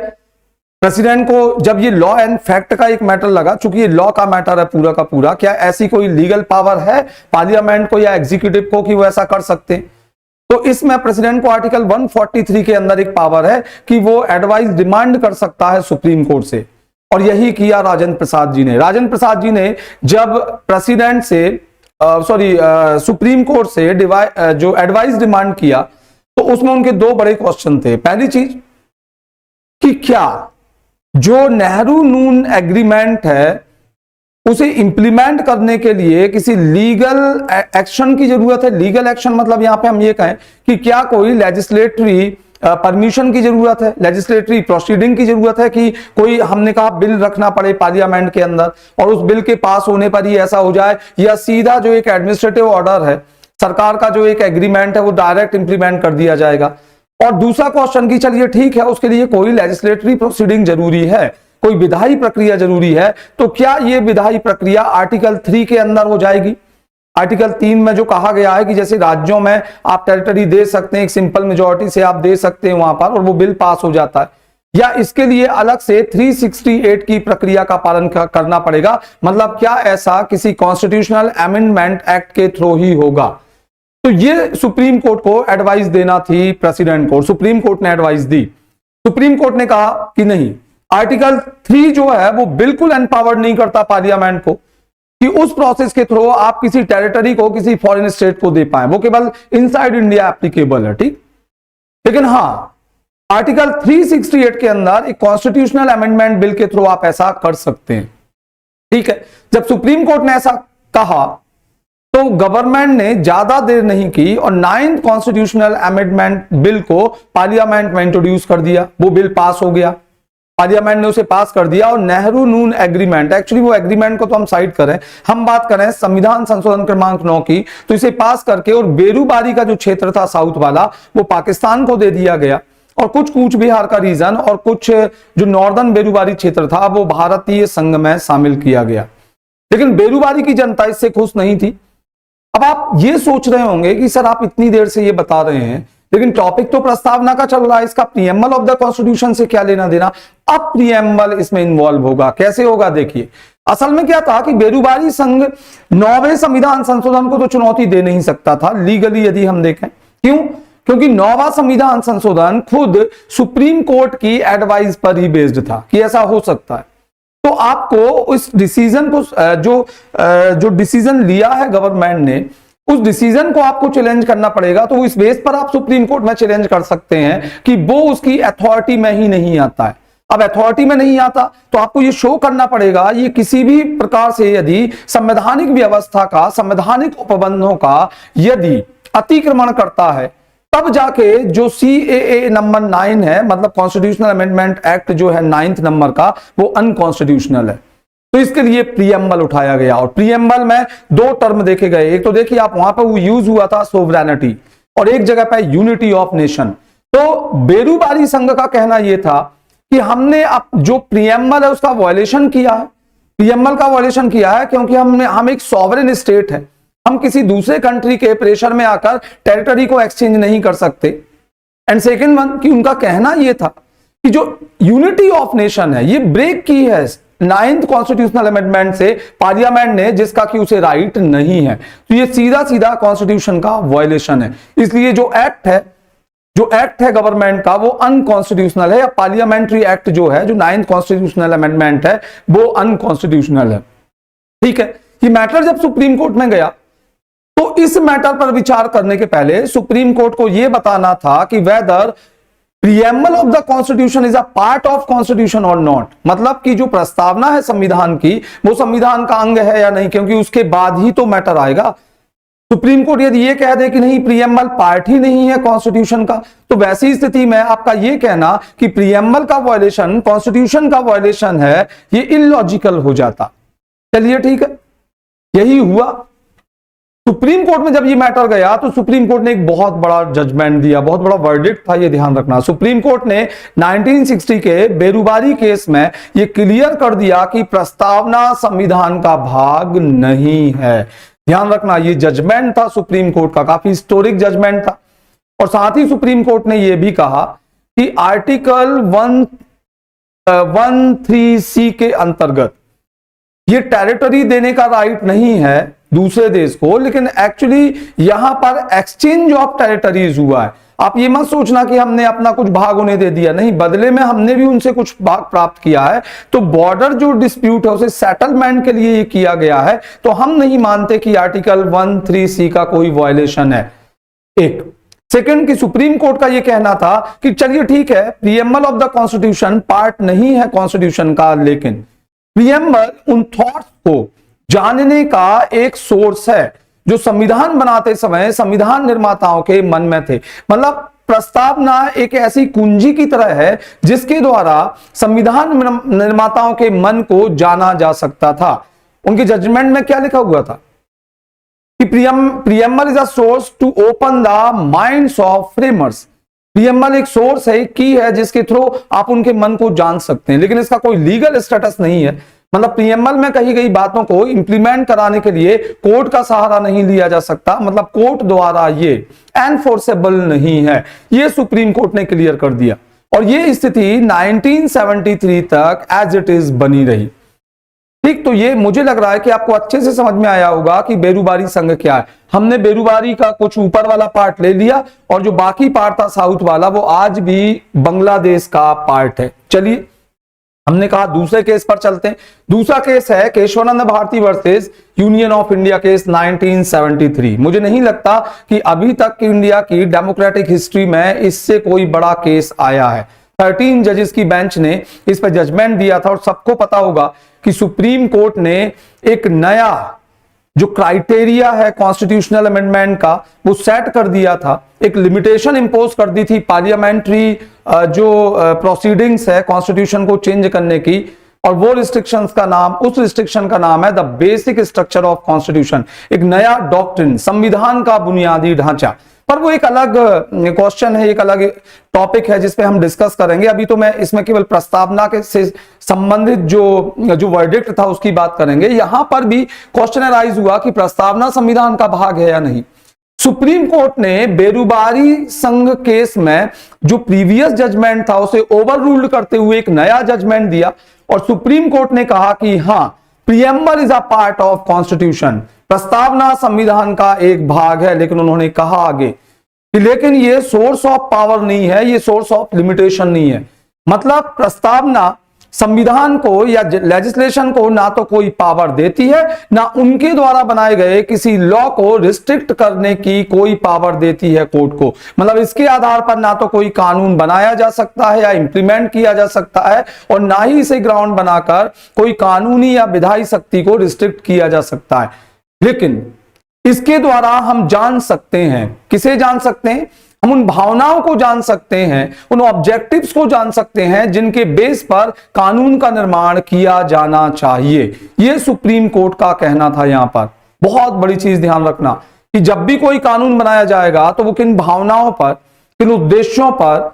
Speaker 1: प्रेसिडेंट को जब ये लॉ एंड फैक्ट का एक मैटर लगा, चूंकि ये लॉ का मैटर है पूरा का पूरा, क्या ऐसी कोई लीगल पावर है पार्लियामेंट को या एग्जीक्यूटिव को कि वो ऐसा कर सकते हैं, तो इसमें प्रेसिडेंट को आर्टिकल 143 के अंदर एक पावर है कि वो एडवाइस डिमांड कर सकता है सुप्रीम कोर्ट से, और यही किया राजेंद्र प्रसाद जी ने। राजेंद्र प्रसाद जी ने जब प्रेसिडेंट से सुप्रीम कोर्ट से जो एडवाइस डिमांड किया, तो उसमें उनके दो बड़े क्वेश्चन थे। पहली चीज कि क्या जो नेहरू नून एग्रीमेंट है उसे इंप्लीमेंट करने के लिए किसी लीगल एक्शन की जरूरत है। लीगल एक्शन मतलब यहां पे हम ये कहें कि क्या कोई लेजिस्लेटरी परमिशन की जरूरत है, लेजिस्लेटरी प्रोसीडिंग की जरूरत है, कि कोई, हमने कहा, बिल रखना पड़े पार्लियामेंट के अंदर और उस बिल के पास होने पर ही ऐसा हो जाए, या सीधा जो एक एडमिनिस्ट्रेटिव ऑर्डर है, सरकार का जो एक एग्रीमेंट है, वो डायरेक्ट इंप्लीमेंट कर दिया जाएगा। और दूसरा क्वेश्चन की चलिए ठीक है, उसके लिए कोई लेजिस्लेटरी प्रोसीडिंग जरूरी है, कोई विधायी प्रक्रिया जरूरी है, तो क्या यह विधायी प्रक्रिया आर्टिकल 3 के अंदर हो जाएगी। आर्टिकल 3 में जो कहा गया है कि जैसे राज्यों में आप टेरिटरी दे सकते हैं, एक सिंपल मेजॉरिटी से आप दे सकते हैं वहां पर, और वो बिल पास हो जाता है, या इसके लिए अलग से 368 की प्रक्रिया का पालन करना पड़ेगा। मतलब क्या ऐसा किसी कॉन्स्टिट्यूशनल अमेंडमेंट एक्ट के थ्रू ही होगा। तो ये सुप्रीम कोर्ट को एडवाइस देना थी प्रेसिडेंट को, सुप्रीम कोर्ट ने एडवाइस दी। सुप्रीम कोर्ट ने कहा कि नहीं, आर्टिकल 3 जो है वो बिल्कुल एम्पावर्ड नहीं करता पार्लियामेंट को कि उस प्रोसेस के थ्रू आप किसी टेरिटरी को किसी फॉरेन स्टेट को दे पाए, वो केवल इनसाइड इंडिया एप्लीकेबल है। ठीक, लेकिन हां, आर्टिकल 368 के अंदर एक कॉन्स्टिट्यूशनल अमेंडमेंट बिल के थ्रू आप ऐसा कर सकते हैं। ठीक है, जब सुप्रीम कोर्ट ने ऐसा कहा तो गवर्नमेंट ने ज्यादा देर नहीं की और 9th कॉन्स्टिट्यूशनल अमेंडमेंट बिल को पार्लियामेंट में इंट्रोड्यूस कर दिया। वो बिल पास हो गया, पार्लियामेंट ने उसे पास कर दिया। और नेहरू नून एग्रीमेंट, एक्चुअली वो एग्रीमेंट को तो हम साइड करें, हम बात करें संविधान संशोधन क्रमांक 9 की, तो इसे पास करके और बेरूबारी का जो क्षेत्र था साउथ वाला वो पाकिस्तान को दे दिया गया और कुछ कूच बिहार का रीजन और कुछ जो नॉर्दर्न बेरूबारी क्षेत्र था वो भारतीय संघ में शामिल किया गया। लेकिन बेरूबारी की जनता इससे खुश नहीं थी। अब आप ये सोच रहे होंगे कि सर आप इतनी देर से ये बता रहे हैं लेकिन टॉपिक तो प्रस्तावना का चल रहा है, इसका प्रीएम्बल ऑफ द कॉन्स्टिट्यूशन से क्या लेना देना। अब प्रीएम्बल इसमें इन्वॉल्व होगा, कैसे होगा देखिए। असल में क्या था कि बेरूबारी संघ 9वें संविधान संशोधन को तो चुनौती दे नहीं सकता था लीगली, यदि हम देखें। क्यों? क्योंकि 9वां संविधान संशोधन खुद सुप्रीम कोर्ट की एडवाइस पर ही बेस्ड था कि ऐसा हो सकता है। तो आपको इस डिसीजन को जो डिसीजन लिया है गवर्नमेंट ने, उस डिसीजन को आपको चैलेंज करना पड़ेगा। तो इस बेस पर आप सुप्रीम कोर्ट में चैलेंज कर सकते हैं कि वो उसकी अथॉरिटी में ही नहीं आता है। अब अथॉरिटी में नहीं आता तो आपको ये शो करना पड़ेगा ये किसी भी प्रकार से यदि संवैधानिक व्यवस्था का, संवैधानिक उपबंधों का यदि अतिक्रमण करता है, तब जाके जो CAA नंबर 9 है, मतलब कॉन्स्टिट्यूशनल अमेंडमेंट एक्ट जो है 9th नंबर का, वो अनकॉन्स्टिट्यूशनल है। तो इसके लिए प्रीएम्बल उठाया गया और प्रीएम्बल में 2 टर्म देखे गए। एक तो देखिए आप वहां पर वो यूज हुआ था सोवरेनिटी और एक जगह पर यूनिटी ऑफ नेशन। तो बेरूबारी संघ का कहना यह था कि हमने अब जो प्रीएम्बल है उसका वायलेशन किया है, प्रीएम्बल का वायलेशन किया है क्योंकि हम एक सॉवरेन स्टेट है, हम किसी दूसरे कंट्री के प्रेशर में आकर टेरिटरी को एक्सचेंज नहीं कर सकते। एंड सेकेंड वन कि उनका कहना यह था कि जो यूनिटी ऑफ नेशन है ये ब्रेक की है 9th कॉन्स्टिट्यूशनल अमेंडमेंट से पार्लियामेंट ने, जिसका कि उसे राइट नहीं है। तो ये सीधा सीधा कॉन्स्टिट्यूशन का वायलेशन है। इसलिए जो एक्ट है गवर्नमेंट का वो अनकॉन्स्टिट्यूशनल है, या पार्लियामेंट्री एक्ट जो है, जो 9th कॉन्स्टिट्यूशनल अमेंडमेंट है वो अनकॉन्स्टिट्यूशनल है। ठीक है, ये मैटर जब सुप्रीम कोर्ट में गया तो इस मैटर पर विचार करने के पहले सुप्रीम कोर्ट को यह बताना था कि whether preamble of the constitution is a part of constitution और नॉट, मतलब कि जो प्रस्तावना है संविधान की वो संविधान का अंग है या नहीं, क्योंकि उसके बाद ही तो मैटर आएगा। सुप्रीम कोर्ट यदि ये कह दे कि नहीं प्रीएम्बल पार्ट ही नहीं है कॉन्स्टिट्यूशन का, तो वैसी स्थिति में आपका ये कहना कि प्रीएम्बल का वायलेशन कॉन्स्टिट्यूशन का वायलेशन है, ये इलॉजिकल हो जाता। चलिए ठीक है, यही हुआ। सुप्रीम कोर्ट में जब ये मैटर गया तो सुप्रीम कोर्ट ने एक बहुत बड़ा जजमेंट दिया, बहुत बड़ा वर्डिक्ट था, ये ध्यान रखना। सुप्रीम कोर्ट ने 1960 के बेरूबारी केस में ये क्लियर कर दिया कि प्रस्तावना संविधान का भाग नहीं है। ध्यान रखना, ये जजमेंट था सुप्रीम कोर्ट का, काफी हिस्टोरिक जजमेंट था। और साथ ही सुप्रीम कोर्ट ने यह भी कहा कि आर्टिकल 113C के अंतर्गत ये टेरिटरी देने का राइट नहीं है दूसरे देश को, लेकिन एक्चुअली यहां पर एक्सचेंज ऑफ टेरिटरीज हुआ है। आप ये मत सोचना कि हमने अपना कुछ भाग उन्हें दे दिया, नहीं, बदले में हमने भी उनसे कुछ भाग प्राप्त किया है। तो बॉर्डर जो डिस्प्यूट है उसे सेटलमेंट के लिए ये किया गया है। तो हम नहीं मानते कि आर्टिकल 113C का कोई वायलेशन है। एक सेकंड की सुप्रीम कोर्ट का यह कहना था कि चलिए ठीक है, preamble of the constitution part नहीं है कॉन्स्टिट्यूशन का, लेकिन प्रीएम्बल उन थॉट्स को जानने का एक सोर्स है जो संविधान बनाते समय संविधान निर्माताओं के मन में थे। मतलब प्रस्तावना एक ऐसी कुंजी की तरह है जिसके द्वारा संविधान निर्माताओं के मन को जाना जा सकता था। उनके जजमेंट में क्या लिखा हुआ था कि preamble is a source to open the minds of framers. Preamble एक सोर्स है, की है, जिसके थ्रू आप उनके मन को जान सकते हैं, लेकिन इसका कोई लीगल स्टेटस नहीं है। मतलब प्रीएम्बल में कही गई बातों को इंप्लीमेंट कराने के लिए कोर्ट का सहारा नहीं लिया जा सकता, मतलब कोर्ट द्वारा ये एनफोर्सेबल नहीं है। ये सुप्रीम कोर्ट ने क्लियर कर दिया और ये स्थिति 1973 तक एज इट इज बनी रही। ठीक, तो ये मुझे लग रहा है कि आपको अच्छे से समझ में आया होगा कि बेरूबारी संघ क्या है। हमने बेरूबारी का कुछ ऊपर वाला पार्ट ले लिया और जो बाकी पार्ट था साउथ वाला वो आज भी बांग्लादेश का पार्ट है। चलिए, हमने कहा दूसरे केस पर चलते हैं। दूसरा केस है Kesavananda Bharati versus Union of India case 1973। मुझे नहीं लगता कि अभी तक की इंडिया की डेमोक्रेटिक हिस्ट्री में इससे कोई बड़ा केस आया है। 13 जजेस की बेंच ने इस पर जजमेंट दिया था और सबको पता होगा कि सुप्रीम कोर्ट ने एक नया जो क्राइटेरिया है कॉन्स्टिट्यूशनल अमेंडमेंट का वो सेट कर दिया था, एक लिमिटेशन इंपोज कर दी थी पार्लियामेंट्री जो प्रोसीडिंग्स है कॉन्स्टिट्यूशन को चेंज करने की, और वो रिस्ट्रिक्शंस का नाम, उस रिस्ट्रिक्शन का नाम है the basic structure of constitution, एक नया डॉक्ट्रिन, संविधान का बुनियादी ढांचा। पर वो एक अलग क्वेश्चन है, एक अलग टॉपिक है जिसपे हम डिस्कस करेंगे। अभी तो मैं इसमें केवल प्रस्तावना के से संबंधित जो वर्डिक्ट था उसकी बात करेंगे। यहां पर भी क्वेश्चन अराइज हुआ कि प्रस्तावना संविधान का भाग है या नहीं। सुप्रीम कोर्ट ने बेरुबारी संघ केस में जो प्रीवियस जजमेंट था उसे ओवर रूल्ड करते हुए एक नया जजमेंट दिया, और सुप्रीम कोर्ट ने कहा कि हां, preamble is a part of constitution, प्रस्तावना संविधान का एक भाग है। लेकिन उन्होंने कहा आगे कि लेकिन ये सोर्स ऑफ पावर नहीं है, ये सोर्स ऑफ लिमिटेशन नहीं है। मतलब प्रस्तावना संविधान को या लेजिस्लेशन को ना तो कोई पावर देती है, ना उनके द्वारा बनाए गए किसी लॉ को रिस्ट्रिक्ट करने की कोई पावर देती है कोर्ट को। मतलब इसके आधार पर ना तो कोई कानून बनाया जा सकता है या इंप्लीमेंट किया जा सकता है, और ना ही इसे ग्राउंड बनाकर कोई कानूनी या विधायी शक्ति को रिस्ट्रिक्ट किया जा सकता है। लेकिन इसके द्वारा हम जान सकते हैं, किसे जान सकते हैं? हम उन भावनाओं को जान सकते हैं, उन ऑब्जेक्टिव्स को जान सकते हैं जिनके बेस पर कानून का निर्माण किया जाना चाहिए। यह सुप्रीम कोर्ट का कहना था। यहां पर बहुत बड़ी चीज ध्यान रखना कि जब भी कोई कानून बनाया जाएगा तो वो किन भावनाओं पर, किन उद्देश्यों पर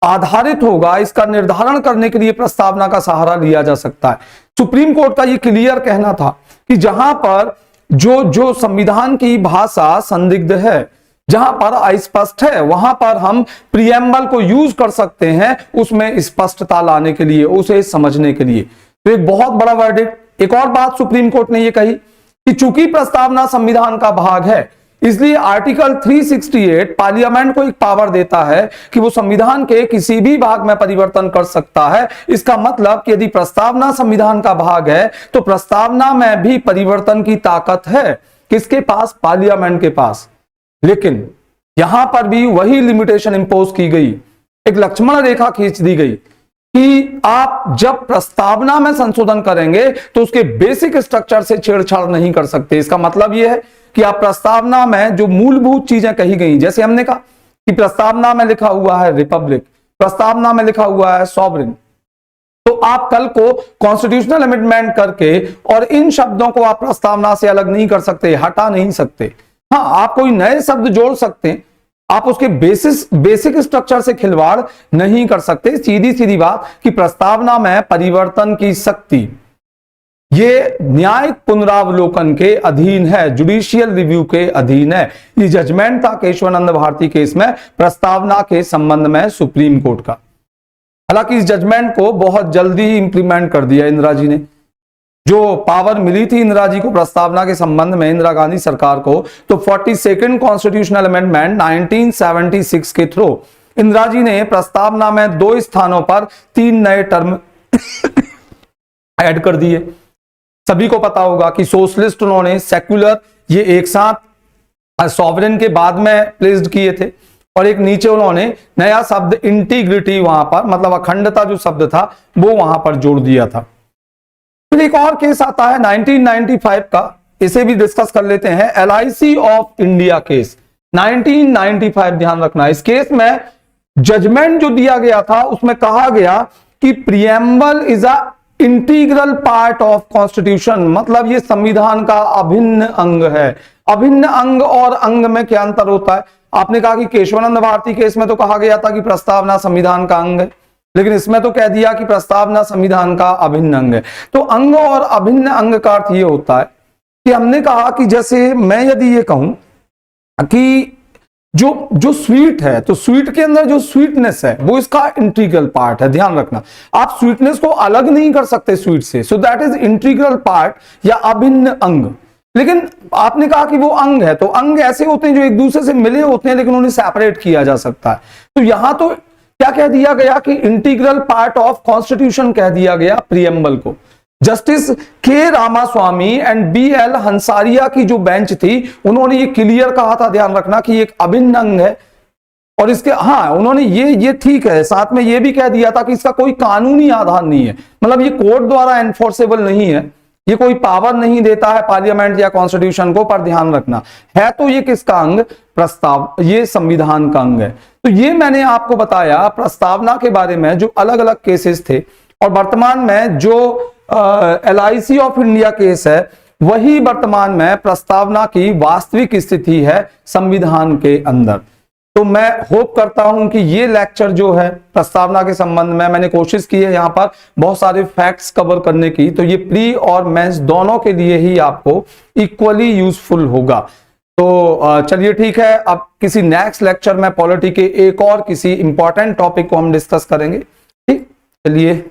Speaker 1: आधारित होगा, इसका निर्धारण करने के लिए प्रस्तावना का सहारा लिया जा सकता है। सुप्रीम कोर्ट का यह क्लियर कहना था कि जहां पर जो संविधान की भाषा संदिग्ध है, जहां पर अस्पष्ट है, वहां पर हम प्रीएम्बल को यूज कर सकते हैं उसमें स्पष्टता लाने के लिए, उसे समझने के लिए। तो एक बहुत बड़ा वर्डिक्ट। एक और बात सुप्रीम कोर्ट ने यह कही कि चूंकि प्रस्तावना संविधान का भाग है, इसलिए आर्टिकल 368 पार्लियामेंट को एक पावर देता है कि वो संविधान के किसी भी भाग में परिवर्तन कर सकता है। इसका मतलब कि यदि प्रस्तावना संविधान का भाग है तो प्रस्तावना में भी परिवर्तन की ताकत है। किसके पास? पार्लियामेंट के पास। लेकिन यहां पर भी वही लिमिटेशन इंपोज की गई, एक लक्ष्मण रेखा खींच दी गई कि आप जब प्रस्तावना में संशोधन करेंगे तो उसके बेसिक स्ट्रक्चर से छेड़छाड़ नहीं कर सकते। इसका मतलब यह है कि आप प्रस्तावना में जो मूलभूत चीजें कही गई, जैसे हमने कहा कि प्रस्तावना में लिखा हुआ है रिपब्लिक, प्रस्तावना में लिखा हुआ है सॉवरेन, तो आप कल को कॉन्स्टिट्यूशनल अमेंडमेंट करके और इन शब्दों को आप प्रस्तावना से अलग नहीं कर सकते, हटा नहीं सकते। हाँ, आप कोई नए शब्द जोड़ सकते हैं, आप उसके बेसिक स्ट्रक्चर से खिलवाड़ नहीं कर सकते। सीधी सीधी बात कि प्रस्तावना में परिवर्तन की शक्ति ये न्यायिक पुनरावलोकन के अधीन है, जुडिशियल रिव्यू के अधीन है। ये जजमेंट था केशवानंद भारती केस में प्रस्तावना के संबंध में सुप्रीम कोर्ट का। हालांकि इस जजमेंट को बहुत जल्दी ही इंप्लीमेंट कर दिया इंदिरा जी ने। जो पावर मिली थी इंदिरा जी को प्रस्तावना के संबंध में, इंदिरा गांधी सरकार को, तो 42nd कॉन्स्टिट्यूशनल अमेंडमेंट 1976 के थ्रू इंदिरा जी ने प्रस्तावना में 2 स्थानों पर 3 नए टर्म ऐड कर दिए। सभी को पता होगा कि सोशलिस्ट उन्होंने सेक्युलर ये एक साथ सॉवरेन के बाद में प्लेस्ड किए थे, और एक नीचे उन्होंने नया शब्द इंटीग्रिटी वहां पर, मतलब अखंडता जो शब्द था वो वहां पर जोड़ दिया था। फिर एक और केस आता है 1995 का, इसे भी डिस्कस कर लेते हैं। LIC ऑफ इंडिया केस 1995, ध्यान रखना। इस केस में जजमेंट जो दिया गया था उसमें कहा गया कि preamble is a integral part of constitution, मतलब ये संविधान का अभिन्न अंग है। अभिन्न अंग और अंग में क्या अंतर होता है? आपने कहा कि केशवानंद भारती केस में तो कहा गया था कि प्रस्तावना संविधान का अंग है, लेकिन इसमें तो कह दिया कि प्रस्तावना संविधान का अभिन्न अंग है। तो अंग और अभिन्न अंग का अर्थ यह होता है कि हमने कहा कि जैसे मैं यदि ये कहूं कि जो स्वीट है, तो स्वीट के अंदर जो स्वीटनेस है वो इसका इंटीग्रल पार्ट है। ध्यान रखना, आप स्वीटनेस को अलग नहीं कर सकते स्वीट से, so that is integral part या अभिन्न अंग। लेकिन आपने कहा कि वो अंग है, तो अंग ऐसे होते हैं जो एक दूसरे से मिले होते हैं लेकिन उन्हें सेपरेट किया जा सकता है। तो यहां तो क्या कह दिया गया कि इंटीग्रल पार्ट ऑफ कॉन्स्टिट्यूशन कह दिया गया प्रीएम्बल को। जस्टिस के रामास्वामी एंड BL हंसारिया की जो बेंच थी उन्होंने ये क्लियर कहा था, ध्यान रखना, कि एक अभिन्न अंग है। और इसके उन्होंने ये ठीक है, साथ में ये भी कह दिया था कि इसका कोई कानूनी आधार नहीं है, मतलब ये कोर्ट द्वारा एनफोर्सेबल नहीं है, ये कोई पावर नहीं देता है पार्लियामेंट या कॉन्स्टिट्यूशन को, पर ध्यान रखना है तो ये किसका अंग, प्रस्ताव, ये संविधान का अंग है। तो ये मैंने आपको बताया प्रस्तावना के बारे में, जो अलग अलग केसेस थे, और वर्तमान में जो LIC ऑफ इंडिया केस है वही वर्तमान में प्रस्तावना की वास्तविक स्थिति है संविधान के अंदर। तो मैं होप करता हूं कि ये लेक्चर जो है प्रस्तावना के संबंध में, मैंने कोशिश की है यहाँ पर बहुत सारे फैक्ट्स कवर करने की, तो ये प्री और मेंस दोनों के लिए ही आपको इक्वली यूजफुल होगा। तो चलिए ठीक है, अब किसी नेक्स्ट लेक्चर में पॉलिटी के एक और किसी इंपॉर्टेंट टॉपिक को हम डिस्कस करेंगे। ठीक, चलिए।